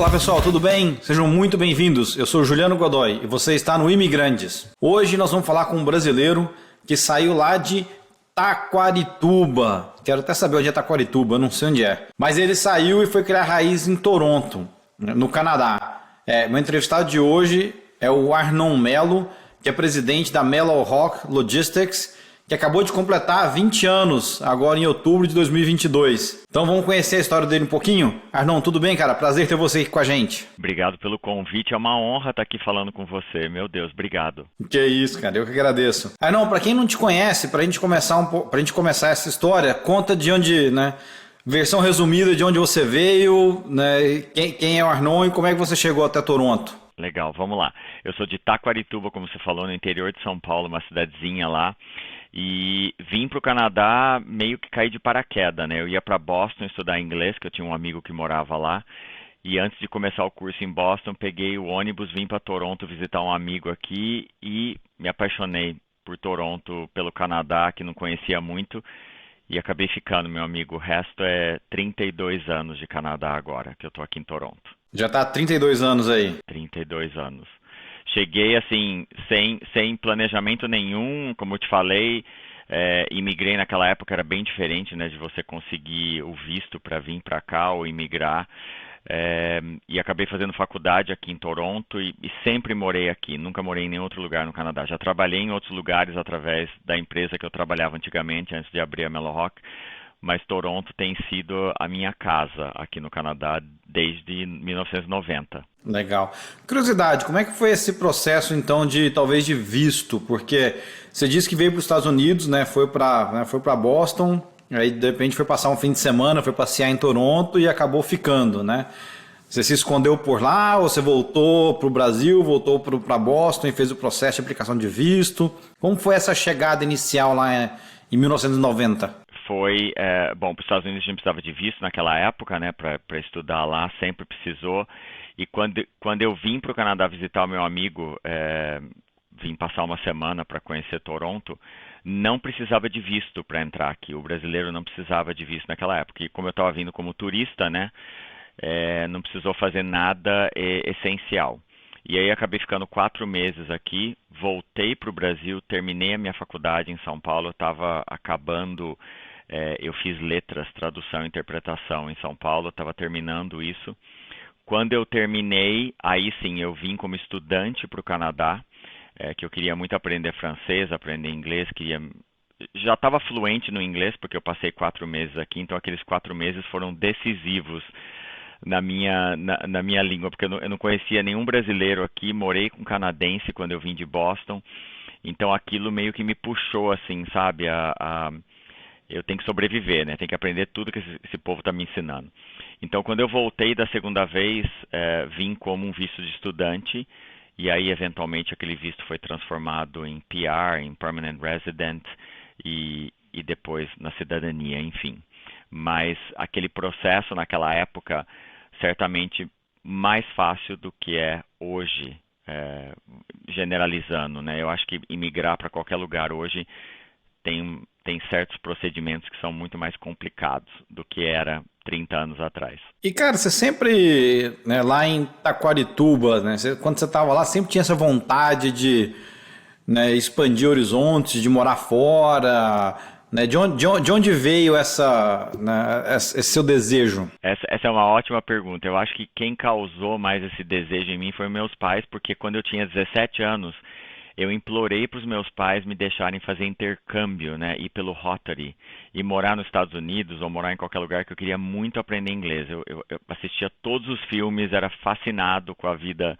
Olá pessoal, tudo bem? Sejam muito bem-vindos. Eu sou Juliano Godoy e você está no Imigrantes. Hoje nós vamos falar com um brasileiro que saiu lá de Taquarituba. Quero até saber onde é Taquarituba, eu não sei onde é. Mas ele saiu e foi criar raiz em Toronto, no Canadá. Meu entrevistado de hoje é o Arnon Mello, que é presidente da Mello Rock Logistics, que acabou de completar 20 anos, agora em outubro de 2022. Então vamos conhecer a história dele um pouquinho? Arnon, tudo bem, cara? Prazer ter você aqui com a gente. Obrigado pelo convite, é uma honra estar aqui falando com você. Meu Deus, obrigado. Que isso, cara, eu que agradeço. Arnon, para quem não te conhece, pra gente começar essa história, conta de onde, né? Versão resumida de onde você veio, né? Quem é o Arnon e como é que você chegou até Toronto? Legal, vamos lá. Eu sou de Taquarituba, como você falou, no interior de São Paulo, uma cidadezinha lá. E vim para o Canadá meio que caí de paraquedas, né? Eu ia para Boston estudar inglês, que eu tinha um amigo que morava lá. E antes de começar o curso em Boston, peguei o ônibus, vim para Toronto visitar um amigo aqui e me apaixonei por Toronto, pelo Canadá, que não conhecia muito. E acabei ficando, meu amigo. O resto é 32 anos de Canadá agora, que eu tô aqui em Toronto. Já tá há 32 anos aí. 32 anos. Cheguei assim, sem planejamento nenhum, como eu te falei, imigrei naquela época, era bem diferente, né, de você conseguir o visto para vir para cá ou imigrar, e acabei fazendo faculdade aqui em Toronto e sempre morei aqui, nunca morei em nenhum outro lugar no Canadá. Já trabalhei em outros lugares através da empresa que eu trabalhava antigamente, antes de abrir a Mello Rock, mas Toronto tem sido a minha casa aqui no Canadá desde 1990. Legal. Curiosidade, como é que foi esse processo então de talvez de visto? Porque você disse que veio para os Estados Unidos, né? Foi para Boston, aí de repente foi passar um fim de semana, foi passear em Toronto e acabou ficando, né? Você se escondeu por lá ou você voltou para o Brasil, voltou para Boston e fez o processo de aplicação de visto? Como foi essa chegada inicial lá em 1990? Foi, bom, para os Estados Unidos a gente precisava de visto naquela época, né, para estudar lá, sempre precisou. E quando eu vim para o Canadá visitar o meu amigo, vim passar uma semana para conhecer Toronto, não precisava de visto para entrar aqui. O brasileiro não precisava de visto naquela época. E como eu estava vindo como turista, né, não precisou fazer nada essencial. E aí acabei ficando 4 meses aqui, voltei para o Brasil, terminei a minha faculdade em São Paulo, eu estava acabando... eu fiz letras, tradução e interpretação em São Paulo, estava terminando isso. Quando eu terminei, aí sim, eu vim como estudante para o Canadá, que eu queria muito aprender francês, aprender inglês, já estava fluente no inglês, porque eu passei 4 meses aqui, então aqueles 4 meses foram decisivos na minha língua, porque eu não conhecia nenhum brasileiro aqui, morei com canadense quando eu vim de Boston, então aquilo meio que me puxou, assim, sabe, eu tenho que sobreviver, né? Tenho que aprender tudo que esse povo está me ensinando. Então, quando eu voltei da segunda vez, vim como um visto de estudante, e aí, eventualmente, aquele visto foi transformado em PR, em Permanent Resident, e depois na cidadania, enfim. Mas aquele processo, naquela época, certamente mais fácil do que é hoje, generalizando, né? Eu acho que imigrar para qualquer lugar hoje tem certos procedimentos que são muito mais complicados do que era 30 anos atrás. E, cara, você sempre, né, lá em Taquarituba, né, quando você estava lá, sempre tinha essa vontade de, né, expandir horizontes, de morar fora, né, de onde veio esse seu desejo? Essa é uma ótima pergunta. Eu acho que quem causou mais esse desejo em mim foi meus pais, porque quando eu tinha 17 anos, eu implorei para os meus pais me deixarem fazer intercâmbio, né, ir pelo Rotary e morar nos Estados Unidos ou morar em qualquer lugar que eu queria muito aprender inglês. Eu assistia todos os filmes, era fascinado com a vida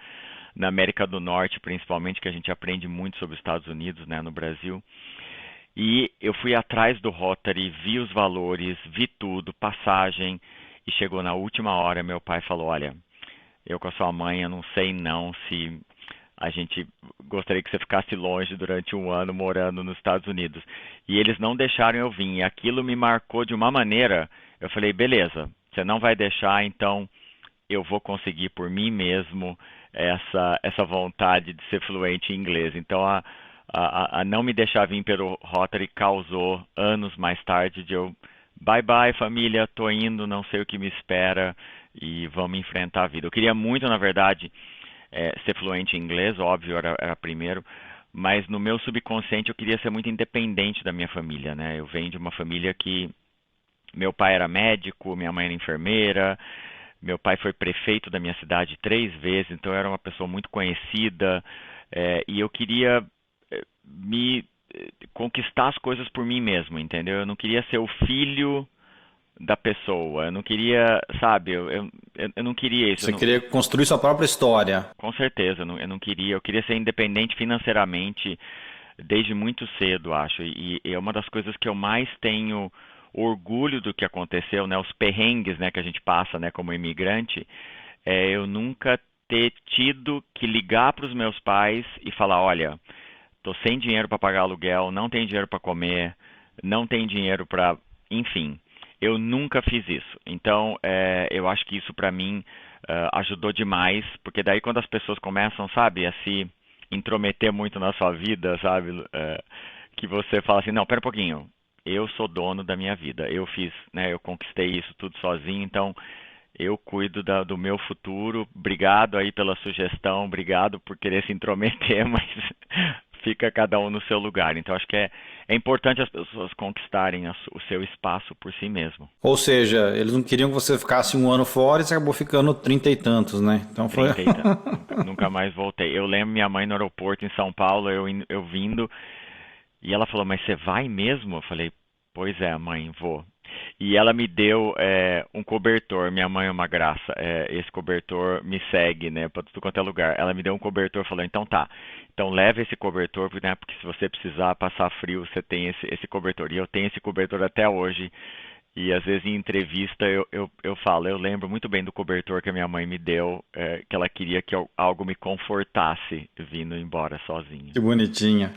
na América do Norte, principalmente, que a gente aprende muito sobre os Estados Unidos, né, no Brasil. E eu fui atrás do Rotary, vi os valores, vi tudo, passagem, e chegou na última hora, meu pai falou, olha, eu com a sua mãe, eu não sei não se... a gente gostaria que você ficasse longe durante 1 ano morando nos Estados Unidos. E eles não deixaram eu vir. E aquilo me marcou de uma maneira. Eu falei, beleza, você não vai deixar, então eu vou conseguir por mim mesmo essa vontade de ser fluente em inglês. Então a não me deixar vir pelo Rotary causou anos mais tarde de eu bye bye família, tô indo, não sei o que me espera e vamos enfrentar a vida. Eu queria muito, na verdade, ser fluente em inglês, óbvio, era primeiro, mas no meu subconsciente eu queria ser muito independente da minha família, né? Eu venho de uma família que meu pai era médico, minha mãe era enfermeira, meu pai foi prefeito da minha cidade 3 vezes, então eu era uma pessoa muito conhecida, e eu queria me conquistar as coisas por mim mesmo, entendeu? Eu não queria ser o filho da pessoa, eu não queria, sabe, eu não queria isso, Você queria construir sua própria história. com certeza, eu não queria, eu queria ser independente financeiramente desde muito cedo, acho, e é uma das coisas que eu mais tenho orgulho do que aconteceu, né, os perrengues, né, que a gente passa, né, como imigrante, eu nunca ter tido que ligar para os meus pais e falar, olha, tô sem dinheiro para pagar aluguel, não tenho dinheiro para comer, não tenho dinheiro para, enfim, eu nunca fiz isso. Então, eu acho que isso para mim ajudou demais, porque daí quando as pessoas começam, sabe, a se intrometer muito na sua vida, sabe, que você fala assim, não, pera um pouquinho, eu sou dono da minha vida, eu fiz, né, eu conquistei isso tudo sozinho, então eu cuido do meu futuro. Obrigado aí pela sugestão, obrigado por querer se intrometer, mas fica cada um no seu lugar. Então acho que é importante as pessoas conquistarem o seu espaço por si mesmo. Ou seja, eles não queriam que você ficasse um ano fora e você acabou ficando 30 e tantos, né? Então foi. 30 e tanto. Nunca mais voltei. Eu lembro minha mãe no aeroporto em São Paulo, eu vindo, e ela falou, mas você vai mesmo? Eu falei, pois é, mãe, vou. E ela me deu um cobertor, minha mãe é uma graça, esse cobertor me segue, né, para tudo quanto é lugar. Ela me deu um cobertor e falou, então tá, então leve esse cobertor, né, porque se você precisar passar frio, você tem esse cobertor. E eu tenho esse cobertor até hoje, e às vezes em entrevista eu falo, eu lembro muito bem do cobertor que a minha mãe me deu, que ela queria que algo me confortasse vindo embora sozinha. Que bonitinha.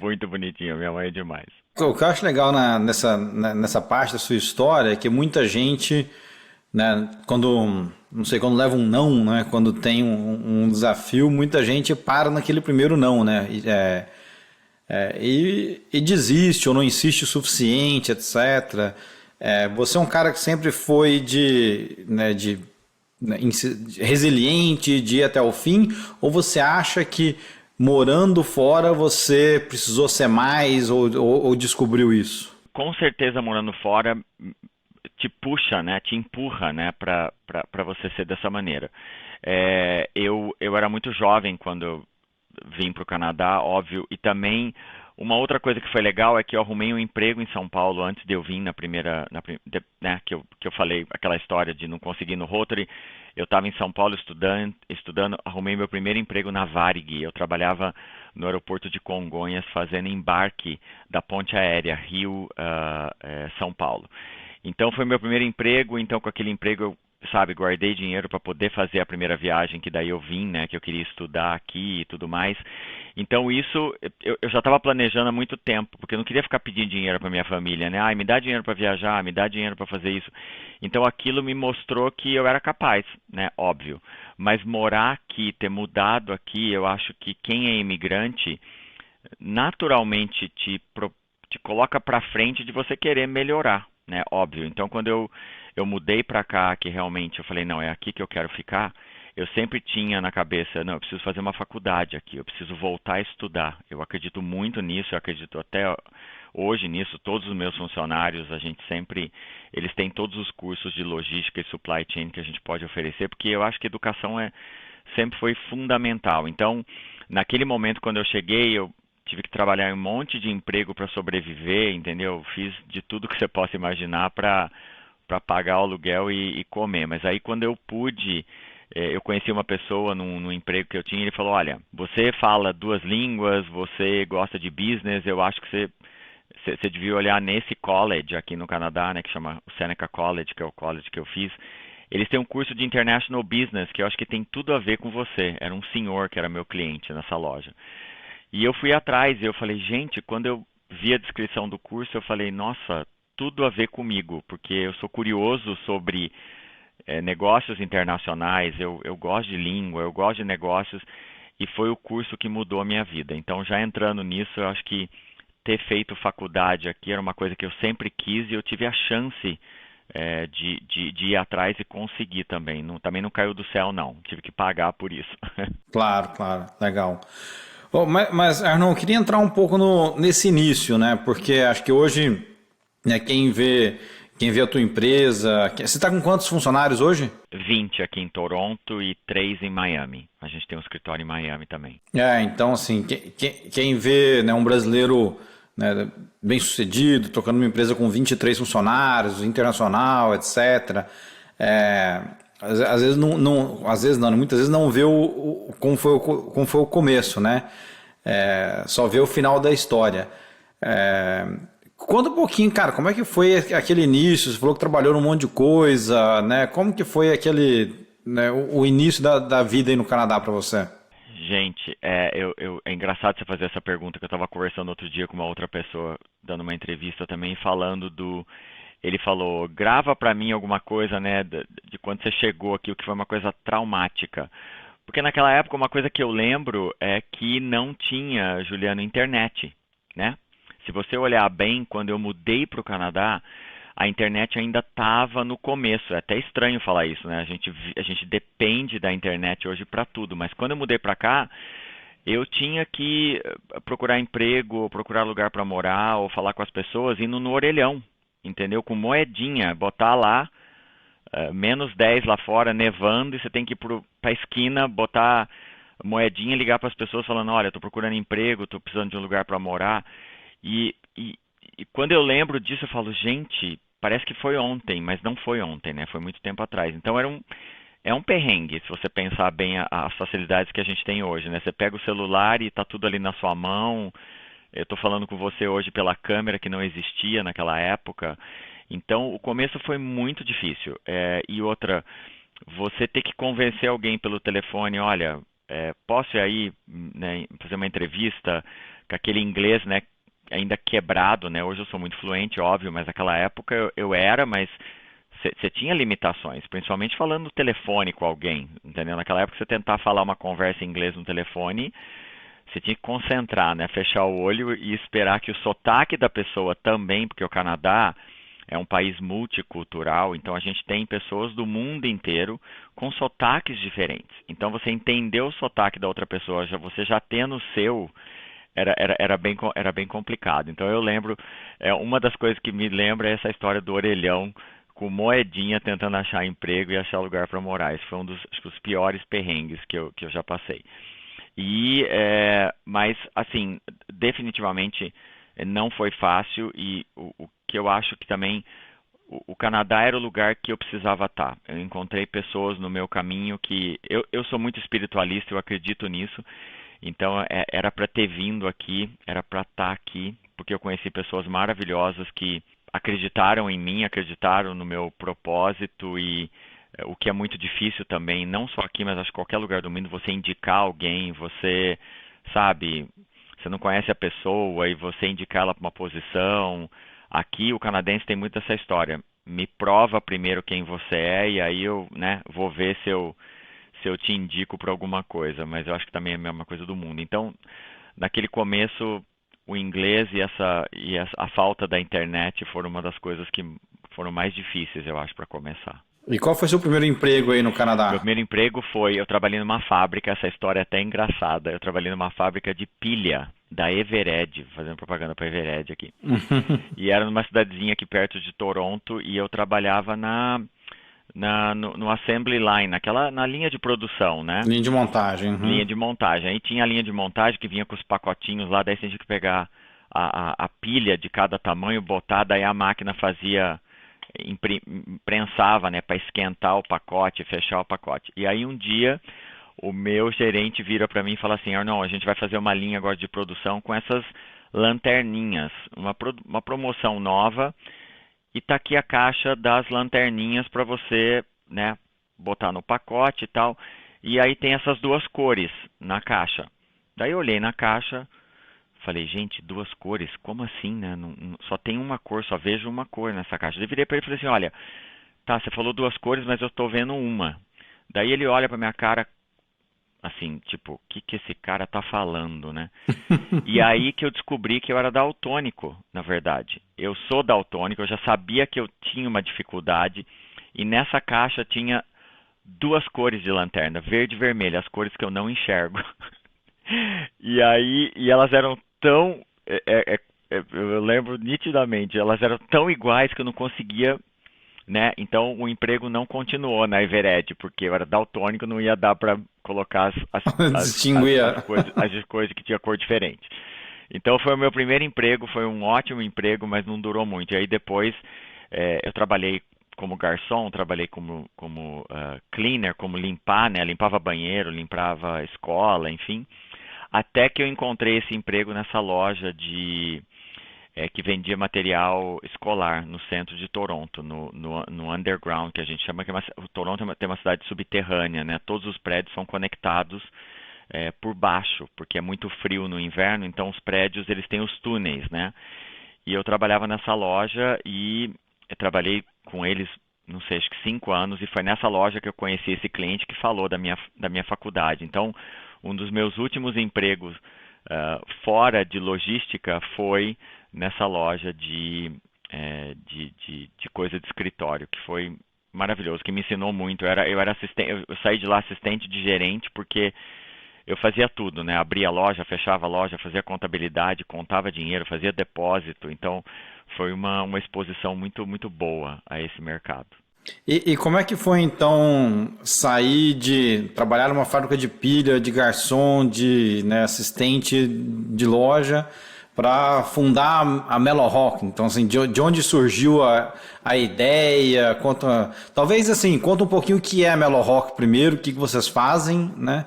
Muito bonitinho, minha mãe é demais. O que eu acho legal nessa parte da sua história é que muita gente, né, quando, não sei, quando leva um não, né, quando tem um desafio, muita gente para naquele primeiro não, né, e desiste ou não insiste o suficiente, etc. Você é um cara que sempre foi né, resiliente, de ir até o fim, ou você acha que morando fora você precisou ser mais ou descobriu isso? Com certeza morando fora te puxa, né, te empurra, né, para você ser dessa maneira. Eu era muito jovem quando eu vim para o Canadá, óbvio, e também uma outra coisa que foi legal é que eu arrumei um emprego em São Paulo antes de eu vir né, que eu falei aquela história de não conseguir no Rotary. Eu estava em São Paulo estudando, arrumei meu primeiro emprego na Varig. Eu trabalhava no aeroporto de Congonhas fazendo embarque da ponte aérea Rio-São Paulo. Então foi meu primeiro emprego, então com aquele emprego eu, sabe, guardei dinheiro para poder fazer a primeira viagem, que daí eu vim, né, que eu queria estudar aqui e tudo mais. Então isso eu já estava planejando há muito tempo, porque eu não queria ficar pedindo dinheiro para minha família, né? Ai, me dá dinheiro para viajar, me dá dinheiro para fazer isso. Então aquilo me mostrou que eu era capaz, né? Óbvio. Mas morar aqui, ter mudado aqui, eu acho que quem é imigrante naturalmente te coloca para frente de você querer melhorar, né? Óbvio. Então quando eu mudei para cá, que realmente eu falei, não, é aqui que eu quero ficar, eu sempre tinha na cabeça, não, eu preciso fazer uma faculdade aqui, eu preciso voltar a estudar. Eu acredito muito nisso, eu acredito até hoje nisso. Todos os meus funcionários, a gente sempre, eles têm todos os cursos de logística e supply chain que a gente pode oferecer, porque eu acho que educação sempre foi fundamental. Então, naquele momento, quando eu cheguei, eu tive que trabalhar em um monte de emprego para sobreviver, entendeu? Fiz de tudo que você possa imaginar para pagar o aluguel e comer. Mas aí quando eu pude, eu conheci uma pessoa num emprego que eu tinha, ele falou, olha, você fala 2 línguas, você gosta de business, eu acho que você devia olhar nesse college aqui no Canadá, né, que chama o Seneca College, que é o college que eu fiz. Eles têm um curso de International Business, que eu acho que tem tudo a ver com você. Era um senhor que era meu cliente nessa loja. E eu fui atrás e eu falei, gente, quando eu vi a descrição do curso, eu falei, nossa, tudo a ver comigo, porque eu sou curioso sobre negócios internacionais, eu gosto de língua, eu gosto de negócios, e foi o curso que mudou a minha vida. Então, já entrando nisso, eu acho que ter feito faculdade aqui era uma coisa que eu sempre quis e eu tive a chance de ir atrás e conseguir também. Também não caiu do céu, não. Tive que pagar por isso. Claro, claro, legal. Oh, mas, Arnon, eu queria entrar um pouco nesse início, né? Porque acho que hoje, né, quem vê a tua empresa, você está com quantos funcionários hoje? 20 aqui em Toronto e 3 em Miami. A gente tem um escritório em Miami também. Então assim, quem vê, né, um brasileiro, né, bem-sucedido, tocando uma empresa com 23 funcionários, internacional, etc. Às vezes às vezes não, muitas vezes não vê como foi o começo, né? Só vê o final da história. É, Conta um pouquinho, cara, como é que foi aquele início? Você falou que trabalhou num monte de coisa, né? Como que foi aquele, né, o início da vida aí no Canadá para você? Gente, é engraçado você fazer essa pergunta, que eu estava conversando outro dia com uma outra pessoa, dando uma entrevista também, falando ele falou, grava para mim alguma coisa, né, de quando você chegou aqui, o que foi uma coisa traumática. Porque naquela época uma coisa que eu lembro é que não tinha, Juliano, internet, né? Se você olhar bem, quando eu mudei para o Canadá, a internet ainda estava no começo. É até estranho falar isso, né? A gente depende da internet hoje para tudo, mas quando eu mudei para cá, eu tinha que procurar emprego, ou procurar lugar para morar, ou falar com as pessoas indo no orelhão, entendeu? Com moedinha, botar lá -10 lá fora, nevando, e você tem que ir para a esquina, botar moedinha e ligar para as pessoas falando, olha, estou procurando emprego, estou precisando de um lugar para morar. E, e, e quando eu lembro disso, eu falo, gente, parece que foi ontem, mas não foi ontem, né? Foi muito tempo atrás. Então é um perrengue, se você pensar bem as facilidades que a gente tem hoje, né? Você pega o celular e está tudo ali na sua mão. Eu estou falando com você hoje pela câmera que não existia naquela época. Então, o começo foi muito difícil. E outra, você ter que convencer alguém pelo telefone, olha, posso ir aí, né, fazer uma entrevista com aquele inglês, né, ainda quebrado, né? Hoje eu sou muito fluente, óbvio, mas naquela época eu era, mas você tinha limitações, principalmente falando no telefone com alguém, entendeu? Naquela época você tentar falar uma conversa em inglês no telefone, você tinha que concentrar, né? Fechar o olho e esperar que o sotaque da pessoa também, porque o Canadá é um país multicultural, então a gente tem pessoas do mundo inteiro com sotaques diferentes. Então você entender o sotaque da outra pessoa, você já tendo o seu, era bem complicado. Então eu lembro, uma das coisas que me lembra é essa história do orelhão com moedinha tentando achar emprego e achar lugar para morar. Esse foi um acho que os piores perrengues que eu já passei. Mas, assim, definitivamente não foi fácil e o que eu acho que também o Canadá era o lugar que eu precisava estar. Eu encontrei pessoas no meu caminho que eu sou muito espiritualista, eu acredito nisso. Então era para ter vindo aqui, era para estar aqui, porque eu conheci pessoas maravilhosas que acreditaram em mim, acreditaram no meu propósito e o que é muito difícil também, não só aqui, mas acho que qualquer lugar do mundo, você indicar alguém, você, sabe, você não conhece a pessoa e você indicar ela para uma posição. Aqui o canadense tem muito essa história. Me prova primeiro quem você é e aí eu, né, vou ver se eu te indico para alguma coisa, mas eu acho que também é a mesma coisa do mundo. Então, naquele começo, o inglês a falta da internet foram uma das coisas que foram mais difíceis, eu acho, para começar. E qual foi seu primeiro emprego aí no Meu Canadá? primeiro emprego eu trabalhei numa fábrica, essa história é até engraçada. Eu trabalhei numa fábrica de pilha da Evered, fazendo propaganda para Evered aqui. E era numa cidadezinha aqui perto de Toronto e eu trabalhava no assembly line, na linha de produção, né? Linha de montagem. Linha Uhum. de montagem. Aí tinha a linha de montagem que vinha com os pacotinhos lá, daí você tinha que pegar a pilha de cada tamanho, botar, daí a máquina fazia, prensava, né, para esquentar o pacote, fechar o pacote. E aí um dia o meu gerente vira para mim e fala assim, Arnon, a gente vai fazer uma linha agora de produção com essas lanterninhas, uma promoção nova, e tá aqui a caixa das lanterninhas para você, né, botar no pacote e tal. E aí tem essas duas cores na caixa. Daí eu olhei na caixa, falei, gente, duas cores? Como assim, né? Só tem uma cor, só vejo uma cor nessa caixa. Eu virei para ele e falei assim, olha, tá, você falou duas cores, mas eu estou vendo uma. Daí ele olha para minha cara, assim, tipo, o que que esse cara tá falando, né? E aí que eu descobri que eu era daltônico, na verdade. Eu sou daltônico, eu já sabia que eu tinha uma dificuldade, e nessa caixa tinha duas cores de lanterna, verde e vermelho, as cores que eu não enxergo. E aí, e elas eram tão, eu lembro nitidamente, elas eram tão iguais que eu não conseguia, né? Então o emprego não continuou na Evered, porque eu era daltônico, não ia dar para colocar Distinguir. as coisas que tinha cor diferente. Então foi o meu primeiro emprego, foi um ótimo emprego, mas não durou muito. E aí depois eu trabalhei como garçom, trabalhei como cleaner, como limpar, né? Limpava banheiro, limpava escola, enfim. Até que eu encontrei esse emprego nessa loja que vendia material escolar no centro de Toronto, no underground, que a gente chama, Toronto tem uma cidade subterrânea, né? Todos os prédios são conectados por baixo, porque é muito frio no inverno, então os prédios eles têm os túneis, né? E eu trabalhava nessa loja e eu trabalhei com eles, não sei, acho que 5 anos, e foi nessa loja que eu conheci esse cliente que falou da minha faculdade. Então, um dos meus últimos empregos fora de logística foi nessa loja de coisa de escritório, que foi maravilhoso, que me ensinou muito. Eu era assistente, eu saí de lá assistente de gerente porque eu fazia tudo, né? Abria a loja, fechava a loja, fazia contabilidade, contava dinheiro, fazia depósito. Então, foi uma exposição muito, muito boa a esse mercado. E como é que foi então sair de trabalhar numa fábrica de pilha, de garçom, de né, assistente de loja, para fundar a Mellow Rock? Então, assim, de onde surgiu a ideia? Talvez assim, conta um pouquinho o que é a Mellow Rock primeiro, o que vocês fazem, né?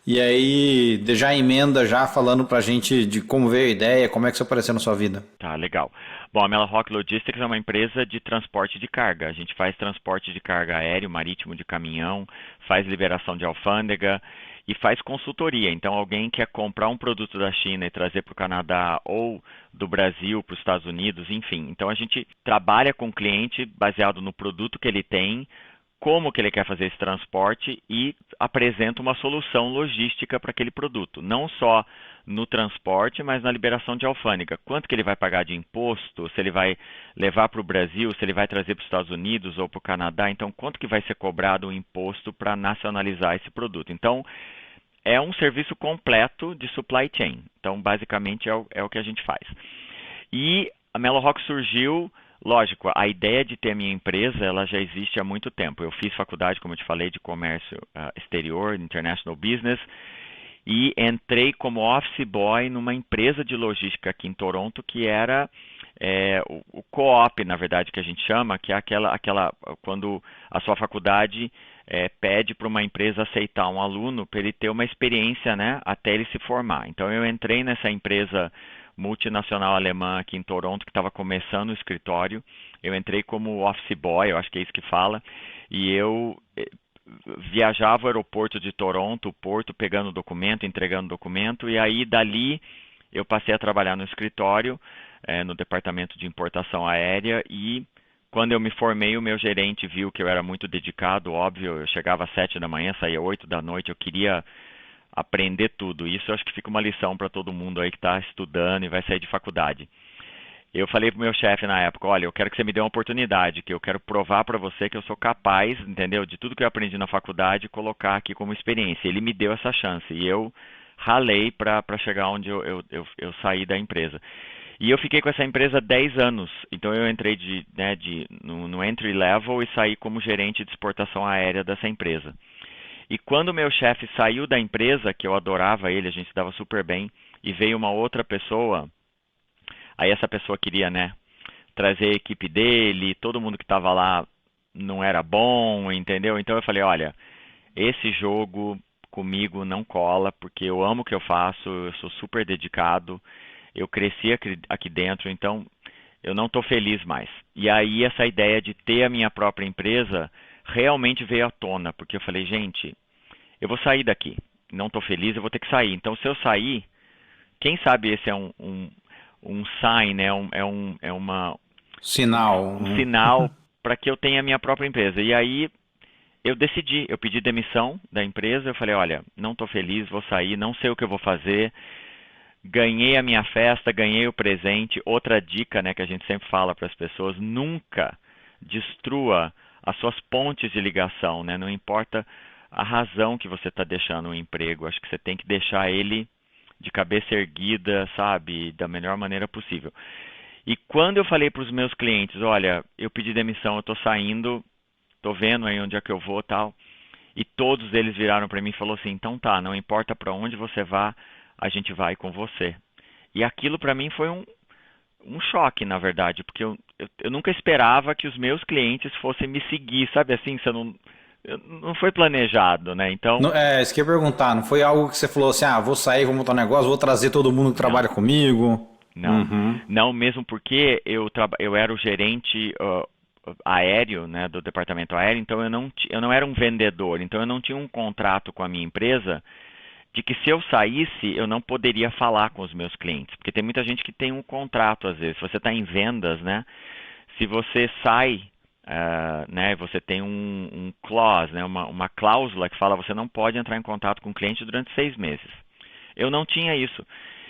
E aí já emenda já falando pra gente de como veio a ideia, como é que isso apareceu na sua vida. Tá, legal. Bom, a Mellowhawk Logistics é uma empresa de transporte de carga. A gente faz transporte de carga aéreo, marítimo, de caminhão, faz liberação de alfândega e faz consultoria. Então, alguém quer comprar um produto da China e trazer para o Canadá ou do Brasil para os Estados Unidos, enfim. Então, a gente trabalha com o cliente baseado no produto que ele tem, como que ele quer fazer esse transporte e apresenta uma solução logística para aquele produto. Não só no transporte, mas na liberação de alfândega. Quanto que ele vai pagar de imposto, se ele vai levar para o Brasil, se ele vai trazer para os Estados Unidos ou para o Canadá, então quanto que vai ser cobrado o imposto para nacionalizar esse produto. Então, é um serviço completo de supply chain. Então, basicamente, é o que a gente faz. E a Mellowhawk surgiu, lógico, a ideia de ter a minha empresa, ela já existe há muito tempo. Eu fiz faculdade, como eu te falei, de comércio exterior, International Business, e entrei como office boy numa empresa de logística aqui em Toronto, que era o co-op, na verdade, que a gente chama, que é aquela quando a sua faculdade pede para uma empresa aceitar um aluno para ele ter uma experiência, né, até ele se formar. Então eu entrei nessa empresa multinacional alemã aqui em Toronto, que estava começando o escritório. Eu entrei como office boy, eu acho que é isso que fala, e eu viajava ao aeroporto de Toronto, o porto, pegando documento, entregando documento, e aí dali eu passei a trabalhar no escritório, no departamento de importação aérea, e quando eu me formei, o meu gerente viu que eu era muito dedicado, óbvio, eu chegava às 7 da manhã, saía às 8 da noite, eu queria aprender tudo. Isso eu acho que fica uma lição para todo mundo aí que está estudando e vai sair de faculdade. Eu falei pro meu chefe na época, olha, eu quero que você me dê uma oportunidade, que eu quero provar para você que eu sou capaz, entendeu, de tudo que eu aprendi na faculdade colocar aqui como experiência. Ele me deu essa chance e eu ralei para chegar onde eu saí da empresa. E eu fiquei com essa empresa 10 anos. Então eu entrei no entry level e saí como gerente de exportação aérea dessa empresa. E quando o meu chefe saiu da empresa, que eu adorava ele, a gente se dava super bem, e veio uma outra pessoa. Aí essa pessoa queria, né, trazer a equipe dele, todo mundo que estava lá não era bom, entendeu? Então eu falei, olha, esse jogo comigo não cola, porque eu amo o que eu faço, eu sou super dedicado, eu cresci aqui dentro, então eu não estou feliz mais. E aí essa ideia de ter a minha própria empresa realmente veio à tona, porque eu falei, gente, eu vou sair daqui, não estou feliz, eu vou ter que sair. Então se eu sair, quem sabe esse é um sign, né? Um Sinal. sinal para que eu tenha a minha própria empresa. E aí eu decidi, eu pedi demissão da empresa, eu falei, olha, não estou feliz, vou sair, não sei o que eu vou fazer, ganhei a minha festa, ganhei o presente. Outra dica, né, que a gente sempre fala para as pessoas, nunca destrua as suas pontes de ligação, né? Não importa a razão que você está deixando o emprego, acho que você tem que deixar ele de cabeça erguida, sabe, da melhor maneira possível. E quando eu falei para os meus clientes, olha, eu pedi demissão, eu estou saindo, estou vendo aí onde é que eu vou, tal, e todos eles viraram para mim e falaram assim, então tá, não importa para onde você vá, a gente vai com você. E aquilo para mim foi um choque, na verdade, porque eu nunca esperava que os meus clientes fossem me seguir, sabe assim, você não foi planejado, né? Então, Isso que eu ia perguntar, não foi algo que você falou assim, vou sair, vou montar um negócio, vou trazer todo mundo que não, trabalha comigo? não, Uhum. não mesmo porque eu era o gerente aéreo, né, do departamento aéreo, então eu não era um vendedor, então eu não tinha um contrato com a minha empresa de que se eu saísse, eu não poderia falar com os meus clientes, porque tem muita gente que tem um contrato às vezes. Se você está em vendas, né? Se você sai, né, você tem um clause, né, uma cláusula que fala que você não pode entrar em contato com o cliente durante 6 meses. Eu não tinha isso.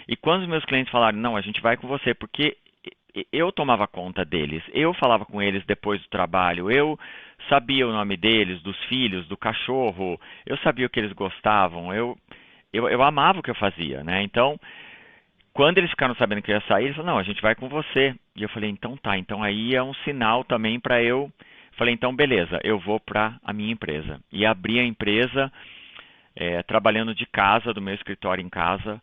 E quando os meus clientes falaram, não, a gente vai com você, porque eu tomava conta deles, eu falava com eles depois do trabalho, eu sabia o nome deles, dos filhos, do cachorro, eu sabia o que eles gostavam, eu amava o que eu fazia, né? Então, quando eles ficaram sabendo que eu ia sair, eles falaram, não, a gente vai com você. E eu falei, então tá, então aí é um sinal também para eu. Falei, então beleza, eu vou para a minha empresa. E abri a empresa trabalhando de casa, do meu escritório em casa.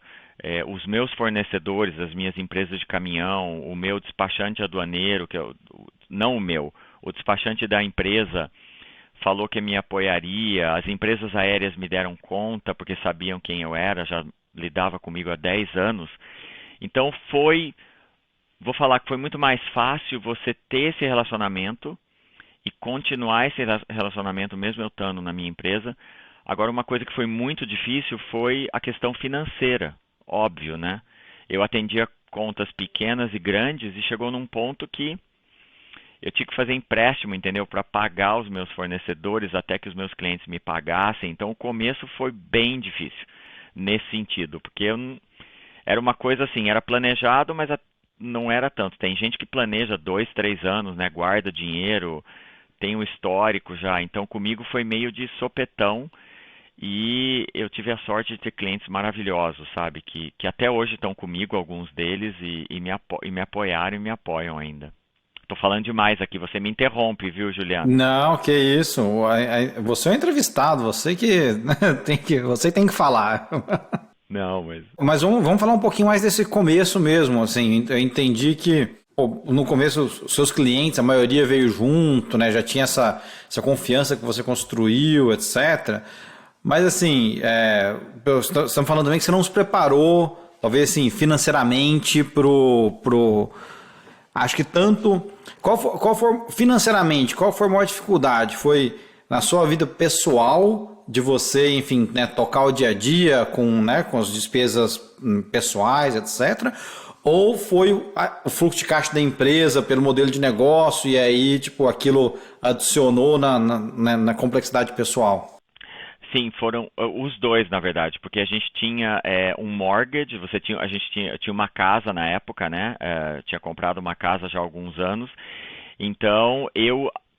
Os meus fornecedores, as minhas empresas de caminhão, o meu despachante aduaneiro, não o meu, o despachante da empresa falou que me apoiaria, as empresas aéreas me deram conta porque sabiam quem eu era, já lidava comigo há 10 anos. Então vou falar que foi muito mais fácil você ter esse relacionamento e continuar esse relacionamento mesmo eu estando na minha empresa. Agora, uma coisa que foi muito difícil foi a questão financeira, óbvio, né? Eu atendia contas pequenas e grandes e chegou num ponto que eu tinha que fazer empréstimo, entendeu? Para pagar os meus fornecedores até que os meus clientes me pagassem. Então, o começo foi bem difícil nesse sentido, porque era uma coisa assim, era planejado, mas não era tanto. Tem gente que planeja 2, 3 anos, né? Guarda dinheiro, tem um histórico já. Então, comigo foi meio de sopetão e eu tive a sorte de ter clientes maravilhosos, sabe? Que até hoje estão comigo, alguns deles, e me apoiaram e me apoiam ainda. Tô falando demais aqui, você me interrompe, viu, Juliano? Não, que isso. Você é o entrevistado, você que você tem que falar. Não, mas. Mas vamos falar um pouquinho mais desse começo mesmo. Assim, eu entendi que pô, no começo os seus clientes, a maioria veio junto, né? Já tinha essa confiança que você construiu, etc. Mas assim, estamos falando também que você não se preparou, talvez assim, financeiramente pro acho que tanto. Financeiramente, qual foi a maior dificuldade? Foi na sua vida pessoal, de você, enfim, né, tocar o dia a dia com as despesas pessoais, etc. Ou foi o fluxo de caixa da empresa pelo modelo de negócio e aí, tipo, aquilo adicionou na complexidade pessoal? Sim, foram os dois, na verdade, porque a gente tinha um mortgage, a gente tinha uma casa na época, né? Tinha comprado uma casa já há alguns anos. Então,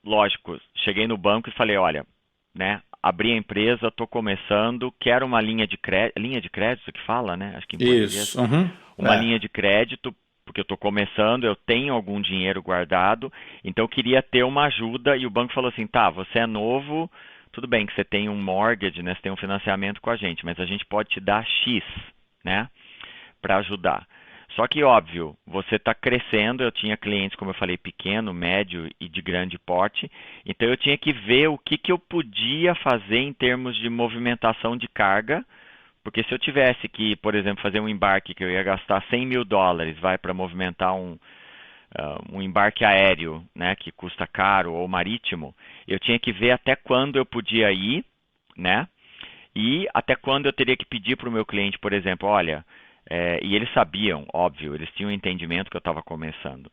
lógico, cheguei no banco e falei, olha, né? Abri a empresa, estou começando, quero uma linha de crédito que fala, né? Acho que em português, Isso. Uhum. uma linha de crédito, porque eu estou começando, eu tenho algum dinheiro guardado, então eu queria ter uma ajuda e o banco falou assim, tá, você é novo, tudo bem que você tem um mortgage, né, você tem um financiamento com a gente, mas a gente pode te dar X, né, para ajudar. Só que, óbvio, você está crescendo, eu tinha clientes, como eu falei, pequeno, médio e de grande porte, então eu tinha que ver o que eu podia fazer em termos de movimentação de carga, porque se eu tivesse que, por exemplo, fazer um embarque que eu ia gastar US$ 100.000, vai para movimentar um embarque aéreo, né, que custa caro, ou marítimo, eu tinha que ver até quando eu podia ir, né, e até quando eu teria que pedir para o meu cliente, por exemplo, olha, e eles sabiam, óbvio, eles tinham um entendimento que eu estava começando.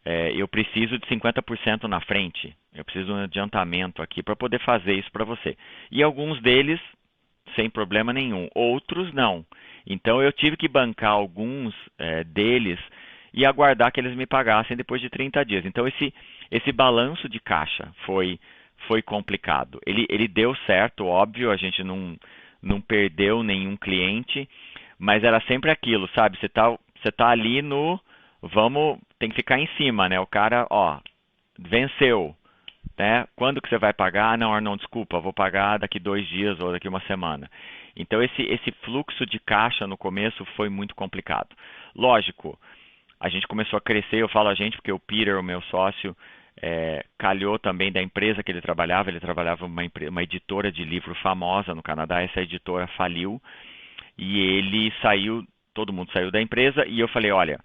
eu preciso de 50% na frente, eu preciso de um adiantamento aqui para poder fazer isso para você. E alguns deles, sem problema nenhum, outros não. Então eu tive que bancar alguns deles e aguardar que eles me pagassem depois de 30 dias. Então esse balanço de caixa foi complicado. Ele deu certo, óbvio, a gente não perdeu nenhum cliente, mas era sempre aquilo, sabe? Você tá ali tem que ficar em cima, né? O cara, venceu, né? Quando que você vai pagar? Não, desculpa, vou pagar daqui 2 dias ou daqui uma semana. Então esse fluxo de caixa no começo foi muito complicado. Lógico, a gente começou a crescer, eu falo a gente porque o Peter, o meu sócio, calhou também da empresa que ele trabalhava uma editora de livro famosa no Canadá, essa editora faliu e ele saiu, todo mundo saiu da empresa e eu falei, olha,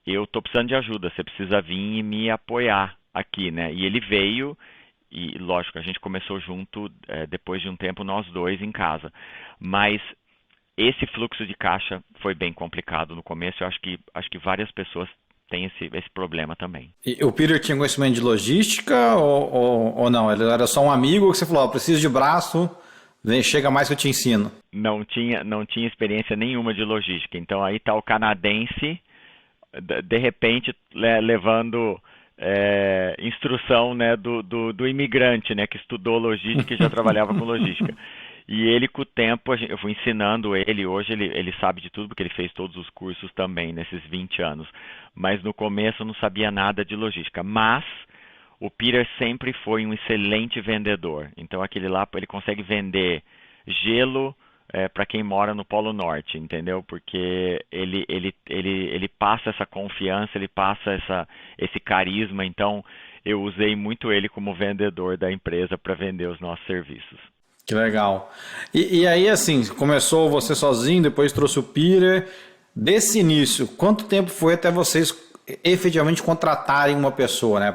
eu estou precisando de ajuda, você precisa vir e me apoiar aqui, né? E ele veio e, lógico, a gente começou junto, depois de um tempo, nós dois em casa. Mas esse fluxo de caixa foi bem complicado no começo, eu acho que várias pessoas têm esse problema também. E o Peter tinha conhecimento de logística ou não? Ele era só um amigo que você falou, preciso de braço, chega mais que eu te ensino. Não tinha experiência nenhuma de logística, então aí está o canadense de repente levando instrução, né, do imigrante, né, que estudou logística e já trabalhava com logística. E ele, com o tempo, eu fui ensinando ele, hoje ele sabe de tudo, porque ele fez todos os cursos também nesses 20 anos. Mas no começo eu não sabia nada de logística. Mas o Peter sempre foi um excelente vendedor. Então aquele lá, ele consegue vender gelo para quem mora no Polo Norte, entendeu? Porque ele passa essa confiança, ele passa esse carisma, então eu usei muito ele como vendedor da empresa para vender os nossos serviços. Que legal. E aí, assim, começou você sozinho, depois trouxe o Peter. Desse início, quanto tempo foi até vocês efetivamente contratarem uma pessoa, né?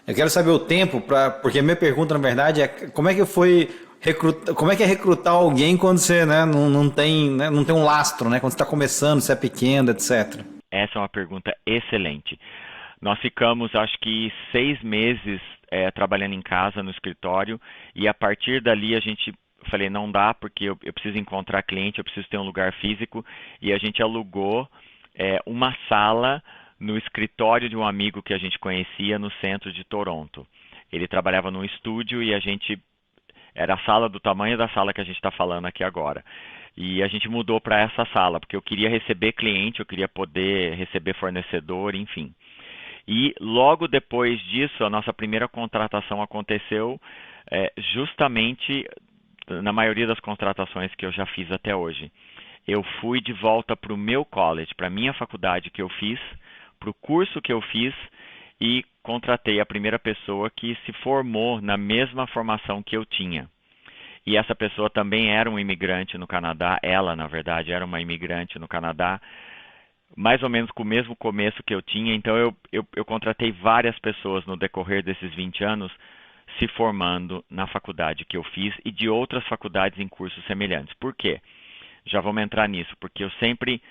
Eu quero saber o tempo, porque a minha pergunta, na verdade, é como é que foi como é que é recrutar alguém quando você, né, não tem um lastro, né? Quando você está começando, você é pequeno, etc. Essa é uma pergunta excelente. Nós ficamos, acho que 6 meses trabalhando em casa, no escritório, e a partir dali a gente, falei, não dá, porque eu preciso encontrar cliente, eu preciso ter um lugar físico, e a gente alugou uma sala no escritório de um amigo que a gente conhecia no centro de Toronto. Ele trabalhava num estúdio e era a sala do tamanho da sala que a gente está falando aqui agora. E a gente mudou para essa sala, porque eu queria receber cliente, eu queria poder receber fornecedor, enfim. E logo depois disso, a nossa primeira contratação aconteceu justamente na maioria das contratações que eu já fiz até hoje. Eu fui de volta para o meu college, para a minha faculdade que eu fiz, para o curso que eu fiz, e contratei a primeira pessoa que se formou na mesma formação que eu tinha. E essa pessoa também era um imigrante no Canadá, ela, na verdade, era uma imigrante no Canadá, mais ou menos com o mesmo começo que eu tinha. Então eu contratei várias pessoas no decorrer desses 20 anos se formando na faculdade que eu fiz e de outras faculdades em cursos semelhantes. Por quê? Já vamos entrar nisso, porque eu sempre...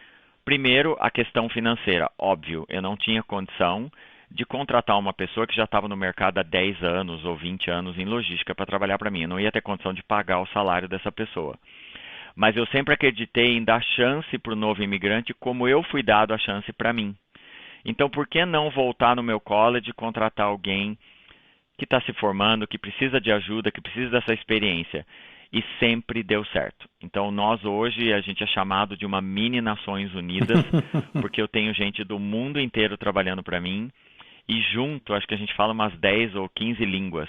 Primeiro, a questão financeira. Óbvio, eu não tinha condição de contratar uma pessoa que já estava no mercado há 10 anos ou 20 anos em logística para trabalhar para mim. Eu não ia ter condição de pagar o salário dessa pessoa. Mas eu sempre acreditei em dar chance para o novo imigrante como eu fui dado a chance para mim. Então, por que não voltar no meu college e contratar alguém que está se formando, que precisa de ajuda, que precisa dessa experiência? E sempre deu certo. Então, nós hoje, a gente é chamado de uma mini Nações Unidas, porque eu tenho gente do mundo inteiro trabalhando para mim, e junto, acho que a gente fala umas 10 ou 15 línguas.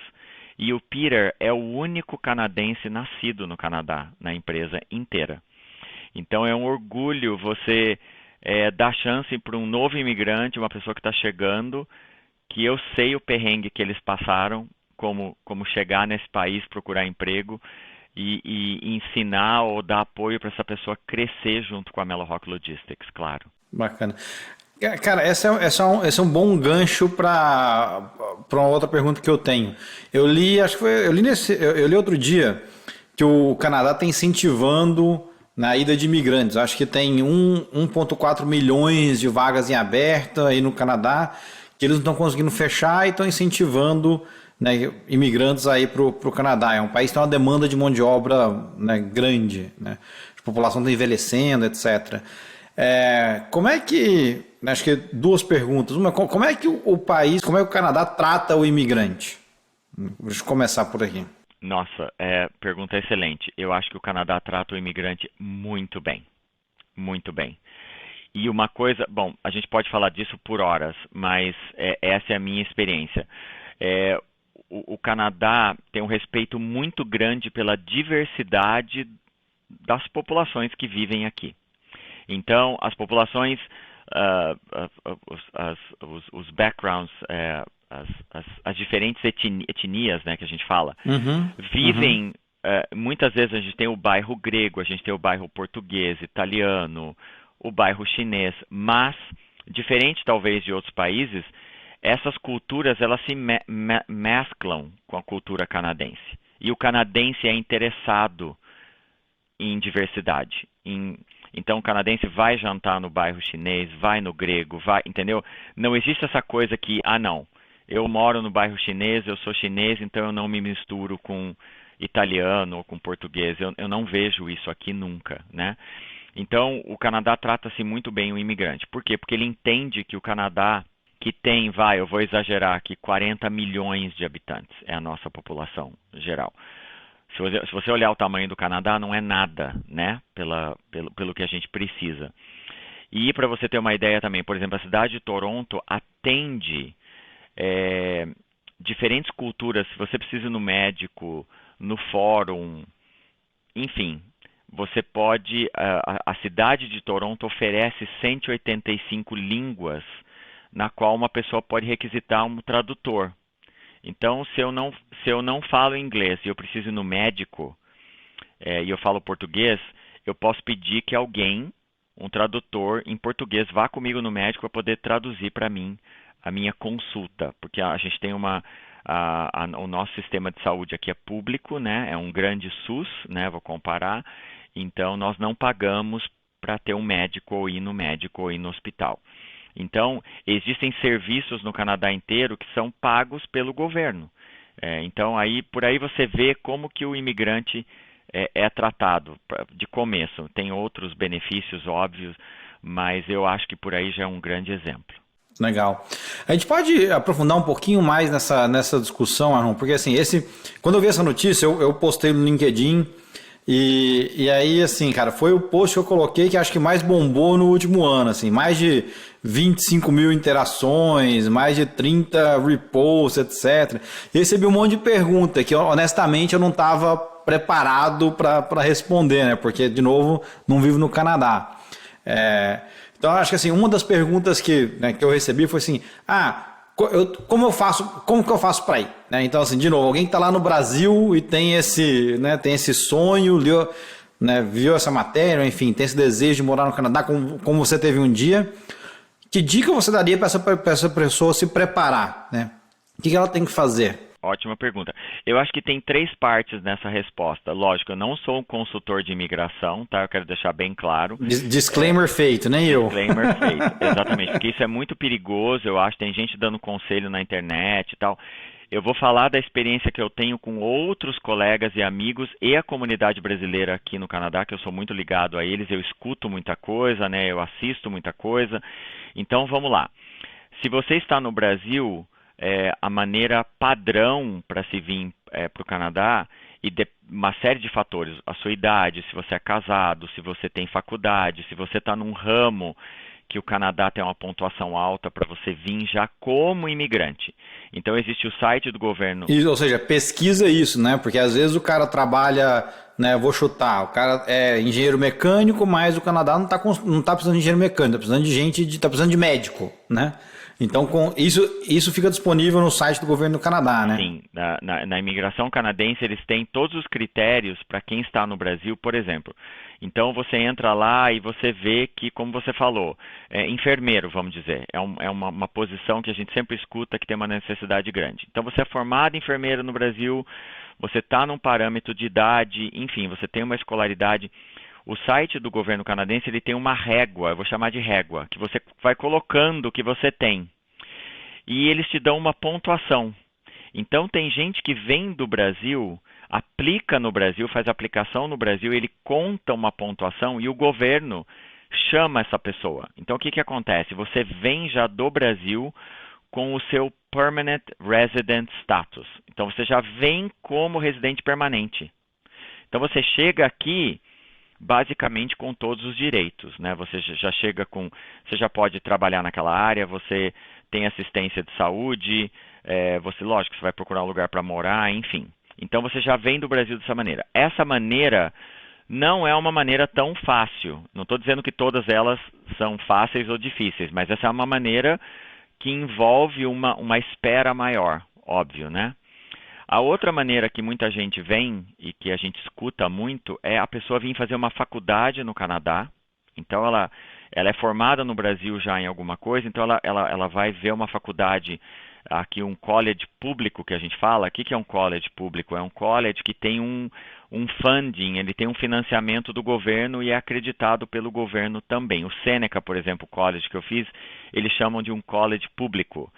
E o Peter é o único canadense nascido no Canadá, na empresa inteira. Então, é um orgulho você dar chance para um novo imigrante, uma pessoa que está chegando, que eu sei o perrengue que eles passaram, como chegar nesse país, procurar emprego, e ensinar ou dar apoio para essa pessoa crescer junto com a Mello-Rock Logistics, claro. Bacana. Cara, esse é um bom gancho para uma outra pergunta que eu tenho. Eu li outro dia que o Canadá está incentivando na ida de imigrantes. Acho que tem 1,4 milhões de vagas em aberto aí no Canadá, que eles não estão conseguindo fechar e estão incentivando, né, imigrantes a ir para o Canadá. É um país que tem uma demanda de mão de obra, né, grande, né? A população está envelhecendo, etc. Como é que, acho que duas perguntas. Uma, como é que o país, como é que o Canadá trata o imigrante? Deixa eu começar por aqui. Nossa, pergunta excelente. Eu acho que o Canadá trata o imigrante muito bem, muito bem. E uma coisa, bom, a gente pode falar disso por horas, mas essa é a minha experiência. É, o Canadá tem um respeito muito grande pela diversidade das populações que vivem aqui. Então, as populações, os backgrounds, as diferentes etnias, né, que a gente fala, vivem. Muitas vezes a gente tem o bairro grego, a gente tem o bairro português, italiano, o bairro chinês, mas, diferente talvez de outros países, essas culturas elas se mesclam com a cultura canadense. E o canadense é interessado em diversidade. Então o canadense vai jantar no bairro chinês, vai no grego, vai, entendeu? Não existe essa coisa que, não, eu moro no bairro chinês, eu sou chinês, então eu não me misturo com italiano ou com português. Eu não vejo isso aqui nunca, né? Então, o Canadá trata-se muito bem o imigrante. Por quê? Porque ele entende que o Canadá, que tem, eu vou exagerar aqui, 40 milhões de habitantes, é a nossa população geral. Se você olhar o tamanho do Canadá, não é nada, né? Pelo que a gente precisa. E para você ter uma ideia também, por exemplo, a cidade de Toronto atende diferentes culturas. Se você precisa ir no médico, no fórum, enfim, você pode, a cidade de Toronto oferece 185 línguas na qual uma pessoa pode requisitar um tradutor. Então, se eu não falo inglês e eu preciso ir no médico, e eu falo português, eu posso pedir que alguém, um tradutor em português, vá comigo no médico para poder traduzir para mim a minha consulta, porque a gente tem o nosso sistema de saúde aqui é público, né? É um grande SUS, né? Vou comparar. Então, nós não pagamos para ter um médico ou ir no médico ou ir no hospital. Então, existem serviços no Canadá inteiro que são pagos pelo governo. Então, por aí você vê como que o imigrante é tratado de começo. Tem outros benefícios óbvios, mas eu acho que por aí já é um grande exemplo. Legal. A gente pode aprofundar um pouquinho mais nessa discussão, Arnon, porque assim, quando eu vi essa notícia, eu postei no LinkedIn e aí, assim, cara, foi o post que eu coloquei que acho que mais bombou no último ano, assim, mais de 25 mil interações, mais de 30 reposts, etc. E recebi um monte de pergunta que, honestamente, eu não estava preparado para responder, né? Porque, de novo, não vivo no Canadá. Então, acho que assim, uma das perguntas que eu recebi foi assim, como que eu faço para ir? Né? Então, assim, de novo, alguém que está lá no Brasil e tem esse sonho, viu essa matéria, enfim, tem esse desejo de morar no Canadá, como você teve um dia, que dica você daria para essa pessoa se preparar? Né? O que ela tem que fazer? Ótima pergunta. Eu acho que tem 3 partes nessa resposta. Lógico, eu não sou um consultor de imigração, tá? Eu quero deixar bem claro. Disclaimer feito, nem eu. Disclaimer feito, exatamente. Porque isso é muito perigoso, eu acho. Tem gente dando conselho na internet e tal. Eu vou falar da experiência que eu tenho com outros colegas e amigos e a comunidade brasileira aqui no Canadá, que eu sou muito ligado a eles. Eu escuto muita coisa, né? Eu assisto muita coisa. Então, vamos lá. Se você está no Brasil... a maneira padrão para se vir para o Canadá e uma série de fatores, a sua idade, se você é casado, se você tem faculdade, se você está num ramo que o Canadá tem uma pontuação alta para você vir já como imigrante. Então existe o site do governo. Ou seja, pesquisa isso, né? Porque às vezes o cara trabalha, né? Vou chutar, o cara é engenheiro mecânico, mas o Canadá não tá precisando de engenheiro mecânico, está precisando de está precisando de médico, né? Então, isso fica disponível no site do governo do Canadá, né? Sim, na imigração canadense eles têm todos os critérios para quem está no Brasil, por exemplo. Então, você entra lá e você vê que, como você falou, enfermeiro, vamos dizer, é uma posição que a gente sempre escuta que tem uma necessidade grande. Então, você é formado enfermeiro no Brasil, você está num parâmetro de idade, enfim, você tem uma escolaridade. O site do governo canadense ele tem uma régua, eu vou chamar de régua, que você vai colocando o que você tem. e eles te dão uma pontuação. Então tem gente que vem do Brasil, aplica no Brasil, faz aplicação no Brasil, ele conta uma pontuação e o governo chama essa pessoa. Então o que acontece? Você vem já do Brasil com o seu Permanent Resident Status. Então você já vem como residente permanente. Então você chega aqui basicamente com todos os direitos, né? Você já chega com, você já pode trabalhar naquela área, você tem assistência de saúde, você, lógico, você vai procurar um lugar para morar, enfim. Então você já vem do Brasil dessa maneira. Essa maneira não é uma maneira tão fácil. Não estou dizendo que todas elas são fáceis ou difíceis, mas essa é uma maneira que envolve uma espera maior, óbvio, né? A outra maneira que muita gente vem e que a gente escuta muito é a pessoa vir fazer uma faculdade no Canadá. Então ela é formada no Brasil já em alguma coisa, então ela vai ver uma faculdade aqui, um college público que a gente fala. O que é um college público? É um college que tem um funding, ele tem um financiamento do governo e é acreditado pelo governo também. O Seneca, por exemplo, o college que eu fiz, eles chamam de um college público.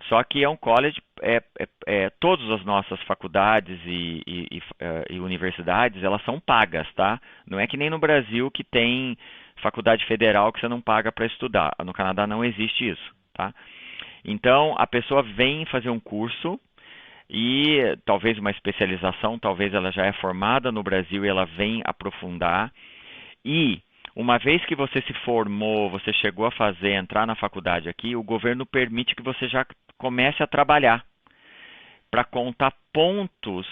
Só que é um college, todas as nossas faculdades e universidades, elas são pagas, tá? Não é que nem no Brasil que tem faculdade federal que você não paga para estudar. No Canadá não existe isso, tá? Então, a pessoa vem fazer um curso e talvez uma especialização, talvez ela já é formada no Brasil e ela vem aprofundar. E uma vez que você se formou, você chegou a entrar na faculdade aqui, o governo permite que você já comece a trabalhar para contar pontos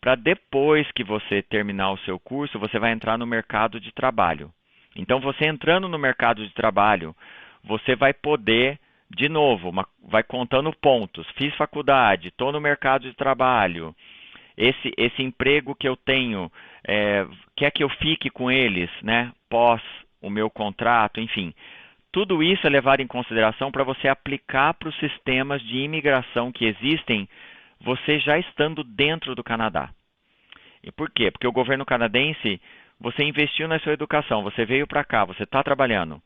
para depois que você terminar o seu curso, você vai entrar no mercado de trabalho. Então, você entrando no mercado de trabalho, você vai poder, de novo, vai contando pontos. Fiz faculdade, estou no mercado de trabalho, esse emprego que eu tenho, quer que eu fique com eles, né, pós o meu contrato, enfim. Tudo isso é levado em consideração para você aplicar para os sistemas de imigração que existem, você já estando dentro do Canadá. E por quê? Porque o governo canadense, você investiu na sua educação, você veio para cá, você está trabalhando.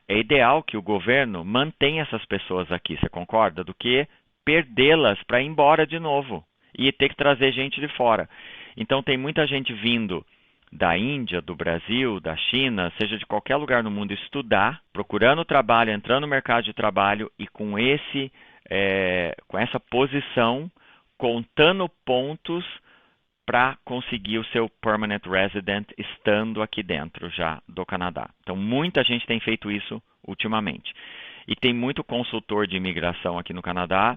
É ideal que o governo mantenha essas pessoas aqui, você concorda? Do que perdê-las para ir embora de novo e ter que trazer gente de fora. Então tem muita gente vindo da Índia, do Brasil, da China, seja de qualquer lugar no mundo, estudar, procurando trabalho, entrando no mercado de trabalho e com essa posição, contando pontos para conseguir o seu permanent resident estando aqui dentro já do Canadá. Então muita gente tem feito isso ultimamente. E tem muito consultor de imigração aqui no Canadá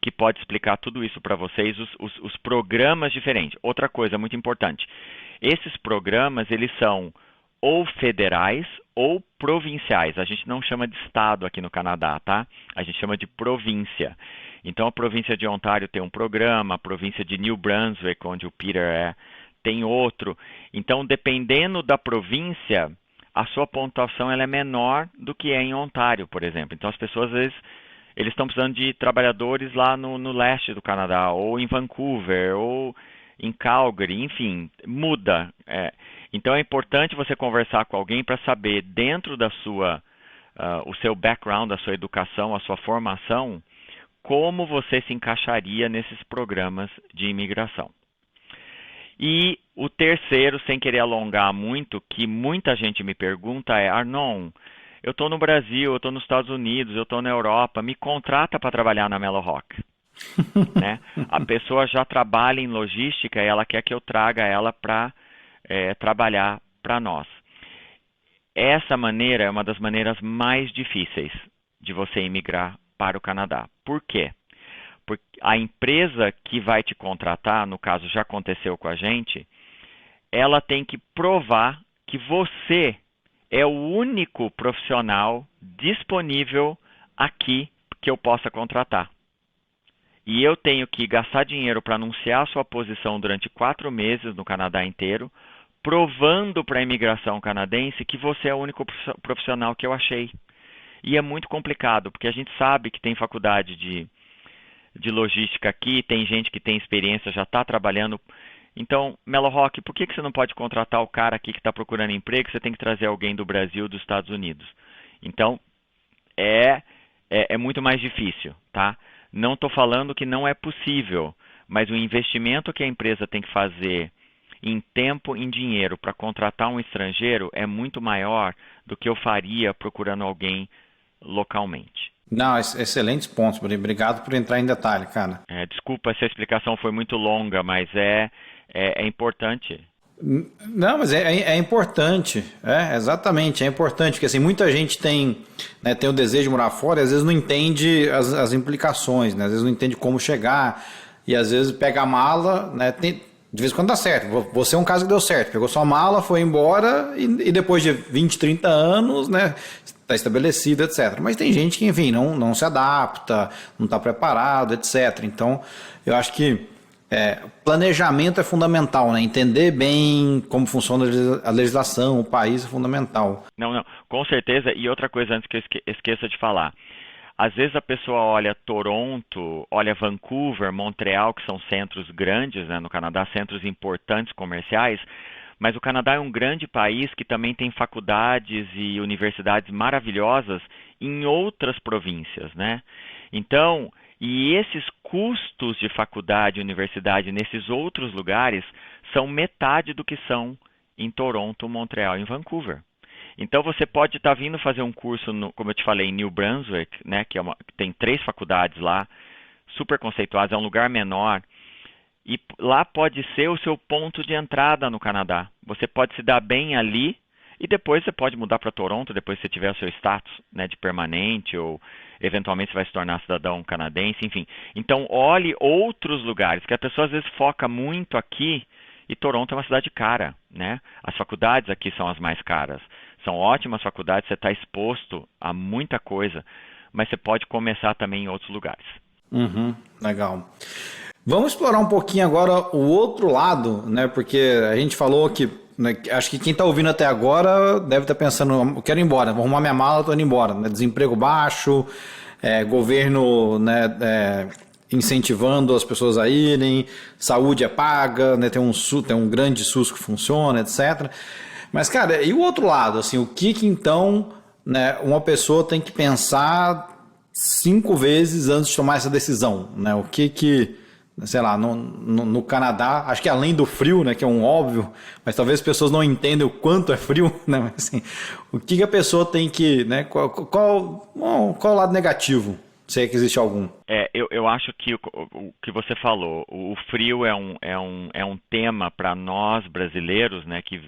que pode explicar tudo isso para vocês, os programas diferentes. Outra coisa muito importante, esses programas, eles são ou federais ou provinciais. A gente não chama de estado aqui no Canadá, tá? A gente chama de província. Então, a província de Ontário tem um programa, a província de New Brunswick, onde o Peter tem outro. Então, dependendo da província, a sua pontuação ela é menor do que é em Ontário, por exemplo. Então, as pessoas, às vezes, eles estão precisando de trabalhadores lá no leste do Canadá, ou em Vancouver, ou em Calgary, enfim, muda. Então é importante você conversar com alguém para saber, dentro da o seu background, a sua educação, a sua formação, como você se encaixaria nesses programas de imigração. E o terceiro, sem querer alongar muito, que muita gente me pergunta é: Arnon, eu estou no Brasil, eu estou nos Estados Unidos, eu estou na Europa, me contrata para trabalhar na Mellowhawk. Né? A pessoa já trabalha em logística e ela quer que eu traga ela para trabalhar para nós. Essa maneira é uma das maneiras mais difíceis de você imigrar para o Canadá. Por quê? Porque a empresa que vai te contratar, no caso já aconteceu com a gente, ela tem que provar que você é o único profissional disponível aqui que eu possa contratar. E eu tenho que gastar dinheiro para anunciar a sua posição durante 4 meses no Canadá inteiro, provando para a imigração canadense que você é o único profissional que eu achei. E é muito complicado, porque a gente sabe que tem faculdade de logística aqui, tem gente que tem experiência, já está trabalhando. Então, Mellowhawk, por que você não pode contratar o cara aqui que está procurando emprego? Você tem que trazer alguém do Brasil, dos Estados Unidos. Então, é muito mais difícil, tá? Não estou falando que não é possível, mas o investimento que a empresa tem que fazer em tempo, em dinheiro, para contratar um estrangeiro é muito maior do que eu faria procurando alguém localmente. Não, excelentes pontos, obrigado por entrar em detalhe, cara. Desculpa se a explicação foi muito longa, mas é importante. Não, mas é importante, exatamente, é importante, porque assim, muita gente tem, né, tem o desejo de morar fora e às vezes não entende as implicações, né, às vezes não entende como chegar e às vezes pega a mala, né, de vez em quando dá certo, você é um caso que deu certo, pegou sua mala, foi embora e depois de 20, 30 anos, né, está estabelecido, etc. Mas tem gente que, enfim, não se adapta, não está preparado, etc. Então, eu acho que planejamento é fundamental, né? Entender bem como funciona a legislação, o país é fundamental. Não, com certeza. E outra coisa antes que eu esqueça de falar. Às vezes a pessoa olha Toronto, olha Vancouver, Montreal, que são centros grandes, né, no Canadá, centros importantes comerciais, mas o Canadá é um grande país que também tem faculdades e universidades maravilhosas em outras províncias, né? Então, e esses custos de faculdade e universidade nesses outros lugares são metade do que são em Toronto, Montreal e Vancouver. Então você pode estar vindo fazer um curso, como eu te falei, em New Brunswick, né, que tem 3 faculdades lá, super conceituadas, é um lugar menor, e lá pode ser o seu ponto de entrada no Canadá. Você pode se dar bem ali e depois você pode mudar para Toronto, depois que você tiver o seu status, né, de permanente ou eventualmente você vai se tornar cidadão canadense, enfim. Então olhe outros lugares, que a pessoa às vezes foca muito aqui e Toronto é uma cidade cara, né? As faculdades aqui são as mais caras. São ótimas faculdades, você está exposto a muita coisa, mas você pode começar também em outros lugares. Uhum, legal. Vamos explorar um pouquinho agora o outro lado, né? Porque a gente falou que, né, acho que quem está ouvindo até agora deve estar pensando, eu quero ir embora, vou arrumar minha mala, estou indo embora, né? Desemprego baixo, governo, né, incentivando as pessoas a irem, saúde é paga, né? Tem um grande SUS que funciona, etc. Mas, cara, e o outro lado, assim, o que então, né, uma pessoa tem que pensar 5 vezes antes de tomar essa decisão, né? O que sei lá, no Canadá, acho que além do frio, né, que é um óbvio, mas talvez as pessoas não entendam o quanto é frio, né? Mas, assim, o que a pessoa tem que, né? Qual o lado negativo, se é que existe algum? Eu acho que o que você falou, o frio é um tema para nós brasileiros, né, que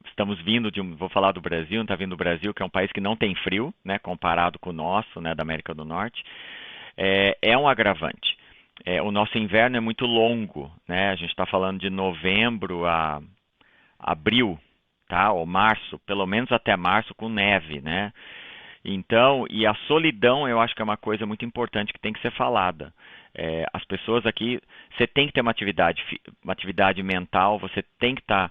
estamos vindo vou falar do Brasil, está vindo do Brasil, que é um país que não tem frio, né, comparado com o nosso, né, da América do Norte, é um agravante. O nosso inverno é muito longo, né, a gente está falando de novembro a abril, tá, ou março, pelo menos até março com neve, né. Então, e a solidão eu acho que é uma coisa muito importante que tem que ser falada. As pessoas aqui, você tem que ter uma atividade mental, você tem que estar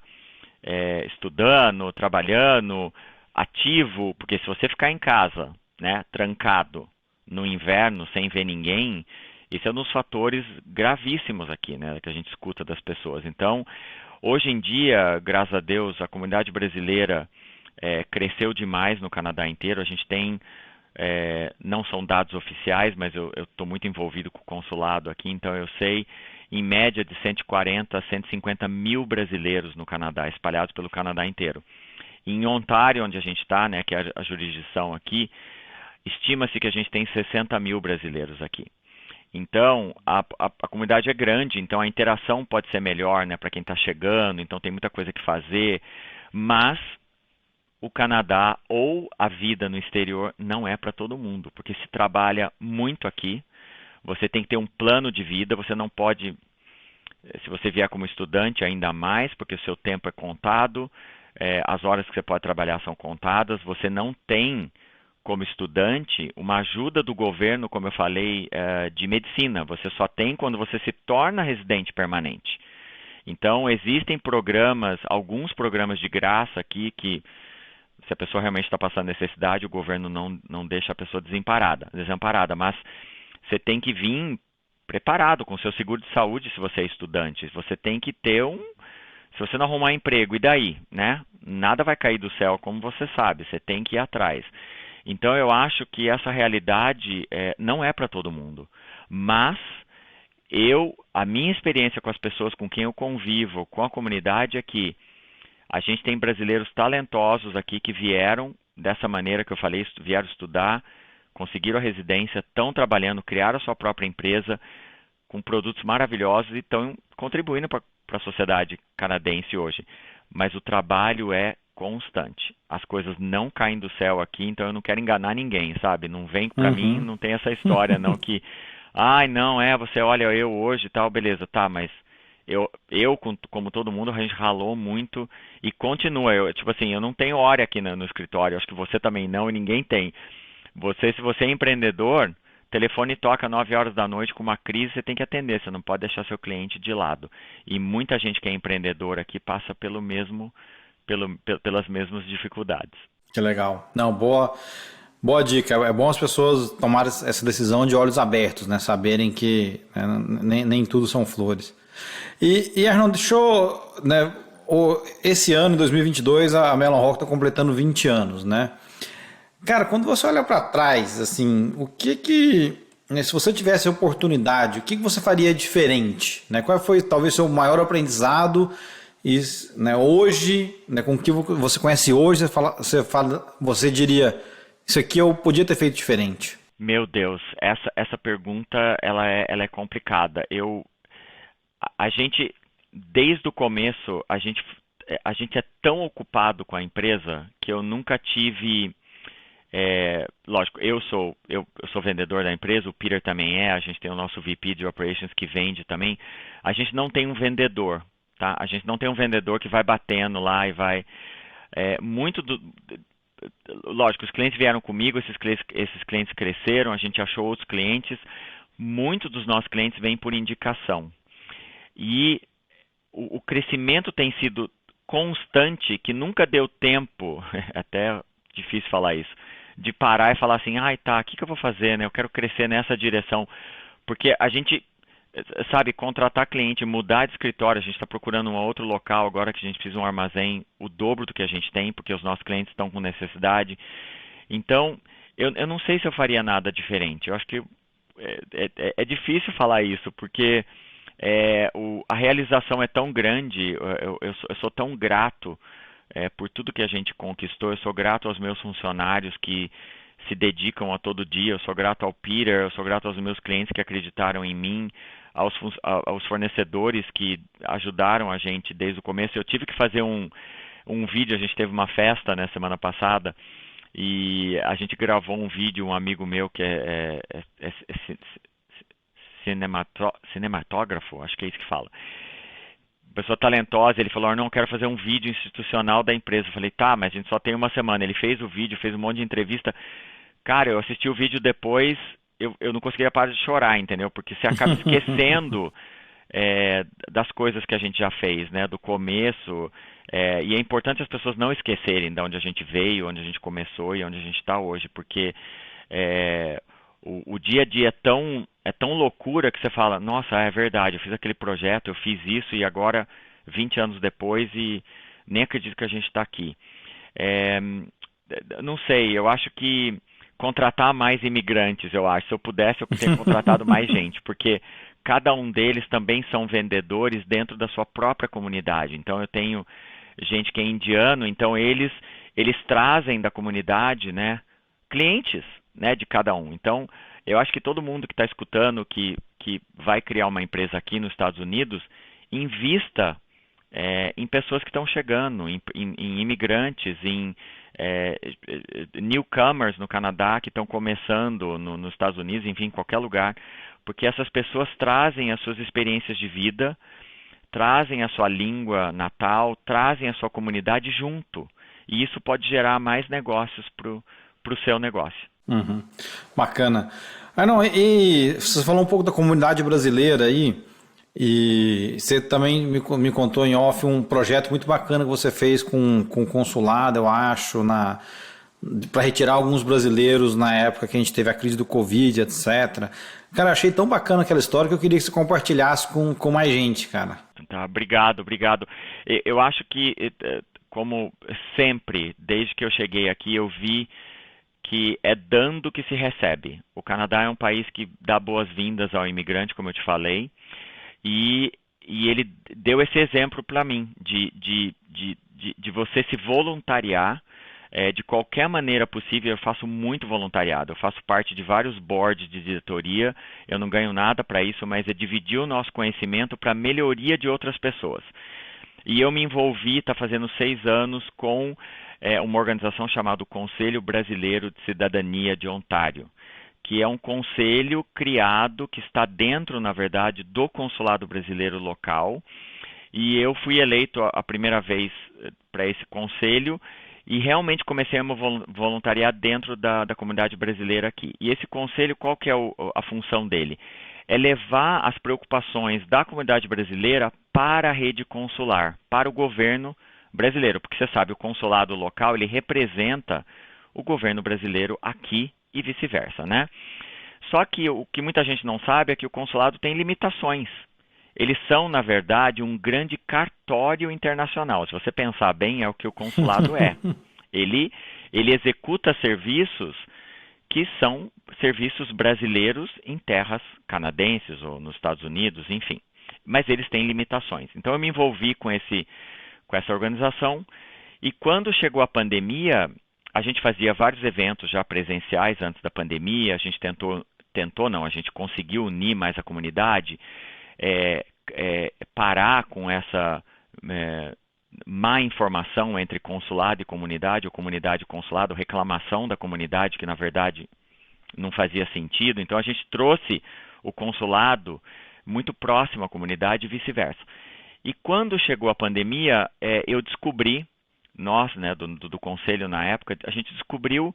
estudando, trabalhando, ativo, porque se você ficar em casa, né, trancado no inverno sem ver ninguém, isso é um dos fatores gravíssimos aqui, né, que a gente escuta das pessoas. Então, hoje em dia, graças a Deus, a comunidade brasileira cresceu demais no Canadá inteiro. A gente tem, não são dados oficiais, mas eu estou muito envolvido com o consulado aqui, então eu sei, em média de 140 a 150 mil brasileiros no Canadá, espalhados pelo Canadá inteiro. Em Ontário, onde a gente está, né, que é a jurisdição aqui, estima-se que a gente tem 60 mil brasileiros aqui. Então, a comunidade é grande, então a interação pode ser melhor, né, para quem está chegando, então tem muita coisa que fazer, mas o Canadá ou a vida no exterior não é para todo mundo, porque se trabalha muito aqui, você tem que ter um plano de vida, você não pode, se você vier como estudante ainda mais, porque o seu tempo é contado, as horas que você pode trabalhar são contadas, você não tem como estudante uma ajuda do governo, como eu falei, de medicina, você só tem quando você se torna residente permanente. Então existem programas, alguns programas de graça aqui que se a pessoa realmente está passando necessidade, o governo não deixa a pessoa desamparada, mas você tem que vir preparado com o seu seguro de saúde se você é estudante. Você tem que ter se você não arrumar emprego, e daí, né? Nada vai cair do céu, como você sabe, você tem que ir atrás. Então eu acho que essa realidade não é para todo mundo. Mas a minha experiência com as pessoas com quem eu convivo, com a comunidade, é que a gente tem brasileiros talentosos aqui que vieram dessa maneira que eu falei, vieram estudar, conseguiram a residência, estão trabalhando, criaram a sua própria empresa com produtos maravilhosos e estão contribuindo para a sociedade canadense hoje. Mas o trabalho é constante. As coisas não caem do céu aqui, então eu não quero enganar ninguém, sabe? Não vem para mim, não tem essa história não que, ai, não, você olha eu hoje e tal, beleza, tá, mas como todo mundo, a gente ralou muito e continua. Tipo assim, eu não tenho hora aqui no escritório, acho que você também não e ninguém tem. Se você é empreendedor, telefone toca 9 horas da noite com uma crise, você tem que atender, você não pode deixar seu cliente de lado. E muita gente que é empreendedor aqui passa pelas mesmas dificuldades. Que legal. Não, boa dica. É bom as pessoas tomarem essa decisão de olhos abertos, né? Saberem que, né, nem tudo são flores. E Arnon, né, esse ano, em 2022, a Melon Rock está completando 20 anos, né? Cara, quando você olha para trás, assim, né, se você tivesse a oportunidade, o que você faria diferente? Né? Qual foi, talvez, seu maior aprendizado? E, né, hoje, né, com o que você conhece hoje, você diria, isso aqui eu podia ter feito diferente. Meu Deus, essa pergunta ela é complicada. A gente, desde o começo, a gente é tão ocupado com a empresa que eu nunca tive. Lógico, eu sou vendedor da empresa, o Peter também a gente tem o nosso VP de Operations que vende também. A gente não tem um vendedor, tá? A gente não tem um vendedor que vai batendo lá e vai... Lógico, os clientes vieram comigo, esses clientes cresceram, a gente achou outros clientes. Muitos dos nossos clientes vêm por indicação. E o crescimento tem sido constante, que nunca deu tempo, até difícil falar isso, de parar e falar assim, o que eu vou fazer, né? Eu quero crescer nessa direção. Porque a gente, sabe, contratar cliente, mudar de escritório, a gente está procurando um outro local agora que a gente precisa de um armazém, o dobro do que a gente tem, porque os nossos clientes estão com necessidade. Então, eu não sei se eu faria nada diferente. Eu acho que é difícil falar isso, porque a realização é tão grande, eu sou tão grato por tudo que a gente conquistou, eu sou grato aos meus funcionários que se dedicam a todo dia, eu sou grato ao Peter, eu sou grato aos meus clientes que acreditaram em mim, aos fornecedores que ajudaram a gente desde o começo. Eu tive que fazer um vídeo, a gente teve uma festa, né, semana passada, e a gente gravou um vídeo, um amigo meu que é cinematógrafo, acho que é isso que fala. Pessoa talentosa, ele falou, não, quero fazer um vídeo institucional da empresa. Eu falei, tá, mas a gente só tem uma semana. Ele fez o vídeo, fez um monte de entrevista. Cara, eu assisti o vídeo depois, eu não conseguia parar de chorar, entendeu? Porque você acaba esquecendo das coisas que a gente já fez, né? Do começo. E é importante as pessoas não esquecerem de onde a gente veio, onde a gente começou e onde a gente está hoje, porque o dia a dia é tão loucura que você fala, nossa, é verdade, eu fiz aquele projeto, eu fiz isso e agora, 20 anos depois, e nem acredito que a gente está aqui. Não sei, eu acho que contratar mais imigrantes, se eu pudesse, eu teria contratado mais gente, porque cada um deles também são vendedores dentro da sua própria comunidade. Então eu tenho gente que é indiano, então eles trazem da comunidade, né, clientes, né, de cada um. Então, eu acho que todo mundo que está escutando, que vai criar uma empresa aqui nos Estados Unidos, invista em pessoas que estão chegando, em imigrantes, em newcomers no Canadá que estão começando nos Estados Unidos, enfim, em qualquer lugar, porque essas pessoas trazem as suas experiências de vida, trazem a sua língua natal, trazem a sua comunidade junto. E isso pode gerar mais negócios para o seu negócio. Uhum. Bacana. Não, e você falou um pouco da comunidade brasileira aí, e você também me contou em off um projeto muito bacana que você fez com o consulado, eu acho, para retirar alguns brasileiros na época que a gente teve a crise do Covid, etc. Cara, achei tão bacana aquela história que eu queria que você compartilhasse com mais gente, cara. Tá, obrigado. Eu acho que, como sempre, desde que eu cheguei aqui, eu vi que é dando que se recebe. O Canadá é um país que dá boas-vindas ao imigrante, como eu te falei, e, e ele deu esse exemplo para mim, de você se voluntariar de qualquer maneira possível. Eu faço muito voluntariado, eu faço parte de vários boards de diretoria, eu não ganho nada para isso, mas é dividir o nosso conhecimento para a melhoria de outras pessoas. E eu me envolvi, está fazendo 6 anos, com uma organização chamada Conselho Brasileiro de Cidadania de Ontário, que é um conselho criado, que está dentro, na verdade, do consulado brasileiro local. E eu fui eleito a primeira vez para esse conselho e realmente comecei a me voluntariar dentro da comunidade brasileira aqui. E esse conselho, qual que é a função dele? É levar as preocupações da comunidade brasileira para a rede consular, para o governo brasileiro, porque você sabe, o consulado local, ele representa o governo brasileiro aqui e vice-versa, né? Só que o que muita gente não sabe é que o consulado tem limitações. Eles são, na verdade, um grande cartório internacional. Se você pensar bem, é o que o consulado é. Ele executa serviços que são serviços brasileiros em terras canadenses ou nos Estados Unidos, enfim. Mas eles têm limitações. Então eu me envolvi com essa organização, e quando chegou a pandemia, a gente fazia vários eventos já presenciais antes da pandemia, a gente a gente conseguiu unir mais a comunidade, parar com essa má informação entre consulado e comunidade, ou comunidade e consulado, reclamação da comunidade que na verdade não fazia sentido. Então a gente trouxe o consulado muito próximo à comunidade e vice-versa. E quando chegou a pandemia, eu descobri, nós, né, do conselho na época, a gente descobriu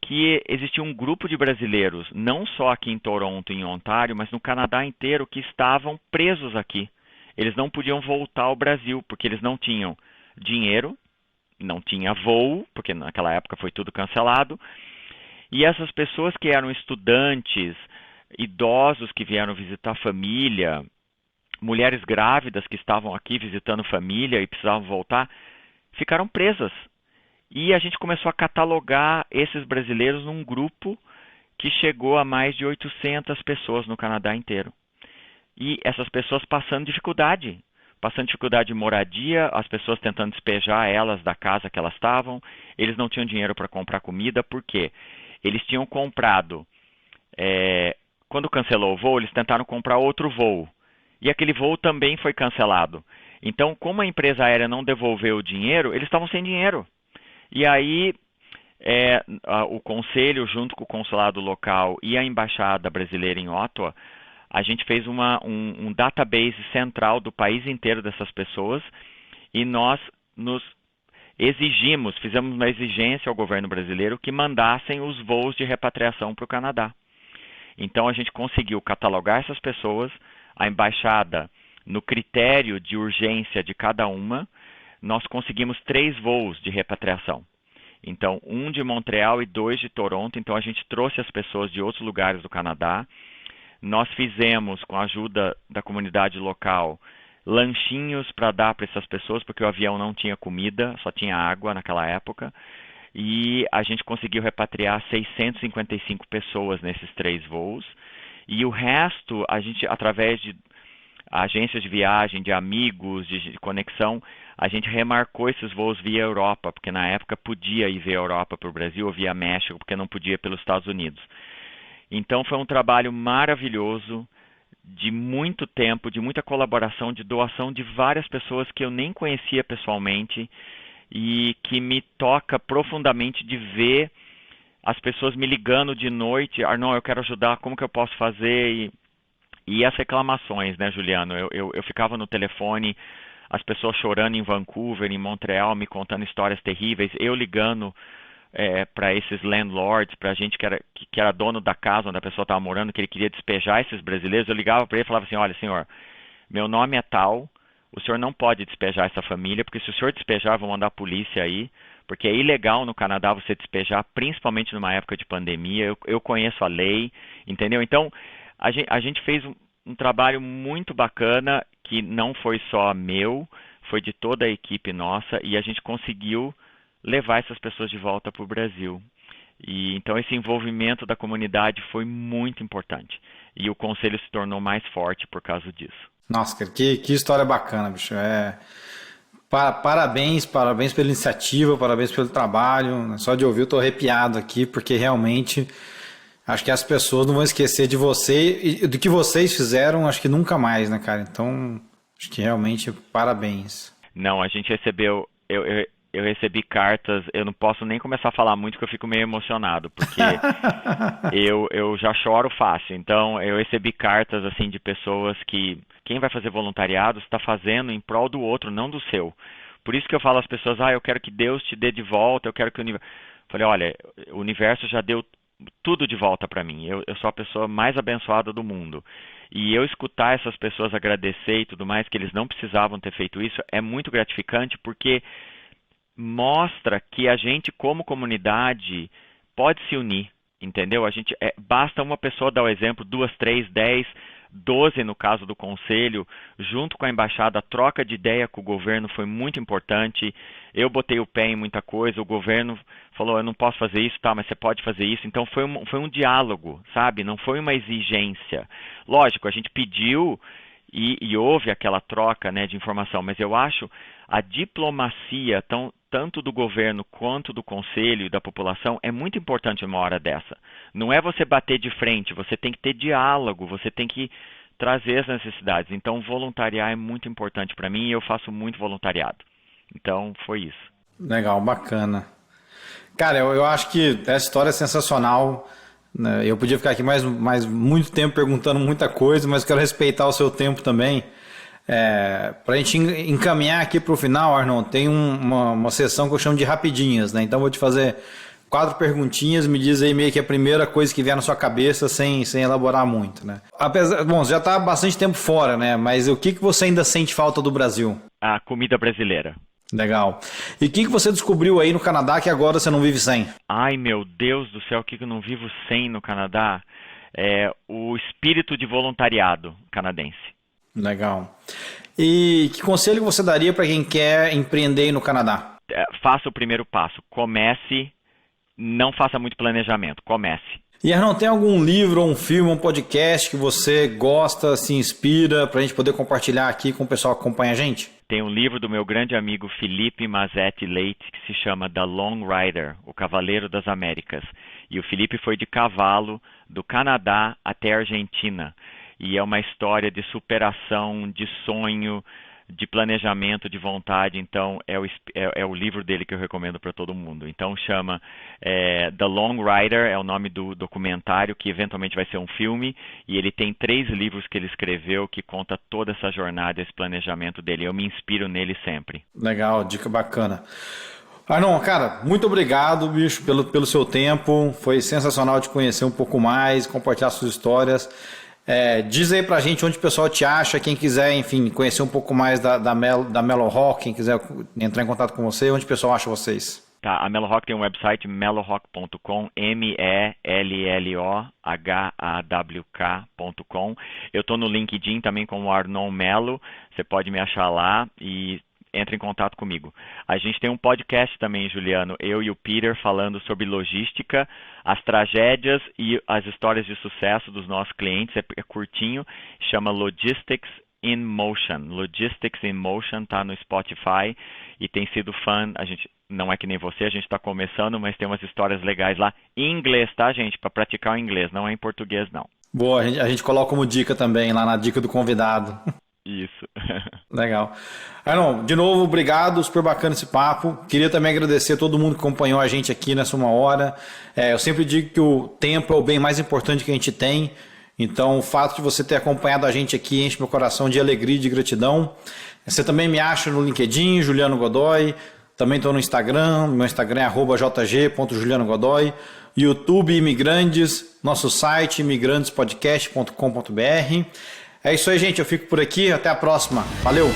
que existia um grupo de brasileiros, não só aqui em Toronto, em Ontário, mas no Canadá inteiro, que estavam presos aqui. Eles não podiam voltar ao Brasil, porque eles não tinham dinheiro, não tinha voo, porque naquela época foi tudo cancelado. E essas pessoas que eram estudantes, idosos que vieram visitar a família, mulheres grávidas que estavam aqui visitando família e precisavam voltar, ficaram presas. E a gente começou a catalogar esses brasileiros num grupo que chegou a mais de 800 pessoas no Canadá inteiro. E essas pessoas passando dificuldade de moradia, as pessoas tentando despejar elas da casa que elas estavam, eles não tinham dinheiro para comprar comida, por quê? Eles tinham comprado, quando cancelou o voo, eles tentaram comprar outro voo, e aquele voo também foi cancelado. Então, como a empresa aérea não devolveu o dinheiro, eles estavam sem dinheiro. E aí, o conselho, junto com o consulado local e a embaixada brasileira em Ottawa, a gente fez um database central do país inteiro dessas pessoas, e nós fizemos uma exigência ao governo brasileiro que mandassem os voos de repatriação para o Canadá. Então a gente conseguiu catalogar essas pessoas, a embaixada, no critério de urgência de cada uma, nós conseguimos 3 voos de repatriação. Então, 1 de Montreal e 2 de Toronto. Então a gente trouxe as pessoas de outros lugares do Canadá. Nós fizemos, com a ajuda da comunidade local, lanchinhos para dar para essas pessoas, porque o avião não tinha comida, só tinha água naquela época. E a gente conseguiu repatriar 655 pessoas nesses 3 voos. E o resto, a gente, através de agências de viagem, de amigos, de conexão, a gente remarcou esses voos via Europa, porque na época podia ir via Europa para o Brasil, ou via México, porque não podia pelos Estados Unidos. Então foi um trabalho maravilhoso, de muito tempo, de muita colaboração, de doação de várias pessoas que eu nem conhecia pessoalmente, e que me toca profundamente de ver as pessoas me ligando de noite: Arnon, eu quero ajudar, como que eu posso fazer? E as reclamações, né, Juliano? Eu ficava no telefone, as pessoas chorando em Vancouver, em Montreal, me contando histórias terríveis, eu ligando para esses landlords, para a gente que era dono da casa onde a pessoa estava morando, que ele queria despejar esses brasileiros. Eu ligava para ele e falava assim: olha, senhor, meu nome é tal, o senhor não pode despejar essa família, porque se o senhor despejar, eu vou mandar a polícia aí, porque é ilegal no Canadá você despejar, principalmente numa época de pandemia. Eu conheço a lei, entendeu? Então, a gente fez um trabalho muito bacana, que não foi só meu, foi de toda a equipe nossa, e a gente conseguiu levar essas pessoas de volta para o Brasil. E então esse envolvimento da comunidade foi muito importante. E o conselho se tornou mais forte por causa disso. Nossa, cara, que história bacana, bicho. Parabéns pela iniciativa, parabéns pelo trabalho. Só de ouvir eu tô arrepiado aqui, porque realmente acho que as pessoas não vão esquecer de você e do que vocês fizeram, acho que nunca mais, né, cara? Então, acho que realmente parabéns. Não, a gente recebeu. Eu recebi cartas, eu não posso nem começar a falar muito, porque eu fico meio emocionado, porque eu já choro fácil. Então, eu recebi cartas assim de pessoas que quem vai fazer voluntariado está fazendo em prol do outro, não do seu. Por isso que eu falo às pessoas, eu quero que Deus te dê de volta, eu quero que o universo... Falei, olha, o universo já deu tudo de volta para mim. Eu sou a pessoa mais abençoada do mundo. E eu escutar essas pessoas agradecer e tudo mais, que eles não precisavam ter feito isso, é muito gratificante, porque mostra que a gente, como comunidade, pode se unir, entendeu? Basta uma pessoa dar o exemplo, 2, 3, 10, 12 no caso do conselho, junto com a embaixada, a troca de ideia com o governo foi muito importante. Eu botei o pé em muita coisa, o governo falou, eu não posso fazer isso, tá, mas você pode fazer isso. Então foi um diálogo, sabe? Não foi uma exigência. Lógico, a gente pediu e houve aquela troca, né, de informação, mas eu acho a diplomacia, tanto do governo quanto do conselho e da população, é muito importante em uma hora dessa. Não é você bater de frente, você tem que ter diálogo, você tem que trazer as necessidades. Então, voluntariar é muito importante para mim e eu faço muito voluntariado. Então, foi isso. Legal, bacana. Cara, eu acho que essa história é sensacional. Eu podia ficar aqui mais muito tempo perguntando muita coisa, mas quero respeitar o seu tempo também. Para a gente encaminhar aqui para o final, Arnon, tem uma sessão que eu chamo de rapidinhas, né? Então vou te fazer 4 perguntinhas, me diz aí meio que a primeira coisa que vier na sua cabeça sem elaborar muito, né? Bom, você já está há bastante tempo fora, né? Mas o que você ainda sente falta do Brasil? A comida brasileira. Legal. E o que você descobriu aí no Canadá que agora você não vive sem? Ai, meu Deus do céu, o que eu não vivo sem no Canadá? É o espírito de voluntariado canadense. Legal. E que conselho você daria para quem quer empreender aí no Canadá? Faça o primeiro passo. Comece, não faça muito planejamento. Comece. E Arnon, tem algum livro, um filme, um podcast que você gosta, se inspira, para a gente poder compartilhar aqui com o pessoal que acompanha a gente? Tem um livro do meu grande amigo Felipe Mazetti Leite que se chama The Long Rider, o Cavaleiro das Américas. E o Felipe foi de cavalo do Canadá até a Argentina. E é uma história de superação, de sonho, de planejamento, de vontade. Então, é o livro dele que eu recomendo para todo mundo. Então, chama The Long Rider, é o nome do documentário, que eventualmente vai ser um filme. E ele tem 3 livros que ele escreveu que conta toda essa jornada, esse planejamento dele. Eu me inspiro nele sempre. Legal, dica bacana. Arnon, cara, muito obrigado, bicho, pelo seu tempo. Foi sensacional te conhecer um pouco mais, compartilhar suas histórias. Diz aí pra gente onde o pessoal te acha, quem quiser, enfim, conhecer um pouco mais da Mellow Rock, quem quiser entrar em contato com você, onde o pessoal acha vocês? Tá, a Mellow Rock tem um website, mellowrock.com, mellowk.com. Eu tô no LinkedIn também como Arnon Mello, você pode me achar lá e entre em contato comigo. A gente tem um podcast também, Juliano, eu e o Peter, falando sobre logística, as tragédias e as histórias de sucesso dos nossos clientes. É curtinho, chama Logistics in Motion. Logistics in Motion, tá no Spotify e tem sido fã. A gente não é que nem você, a gente está começando, mas tem umas histórias legais lá em inglês, tá, gente? Para praticar o inglês, não é em português, não. Boa, a gente coloca como dica também, lá na dica do convidado. Isso. Legal. Arnon, de novo, obrigado, super bacana esse papo. Queria também agradecer a todo mundo que acompanhou a gente aqui nessa 1 hora. Eu sempre digo que o tempo é o bem mais importante que a gente tem. Então, o fato de você ter acompanhado a gente aqui enche meu coração de alegria e de gratidão. Você também me acha no LinkedIn, Juliano Godoy. Também estou no Instagram, meu Instagram é @jg.julianogodoy. YouTube Imigrantes, nosso site imigrantespodcast.com.br. É isso aí, gente. Eu fico por aqui. Até a próxima. Valeu!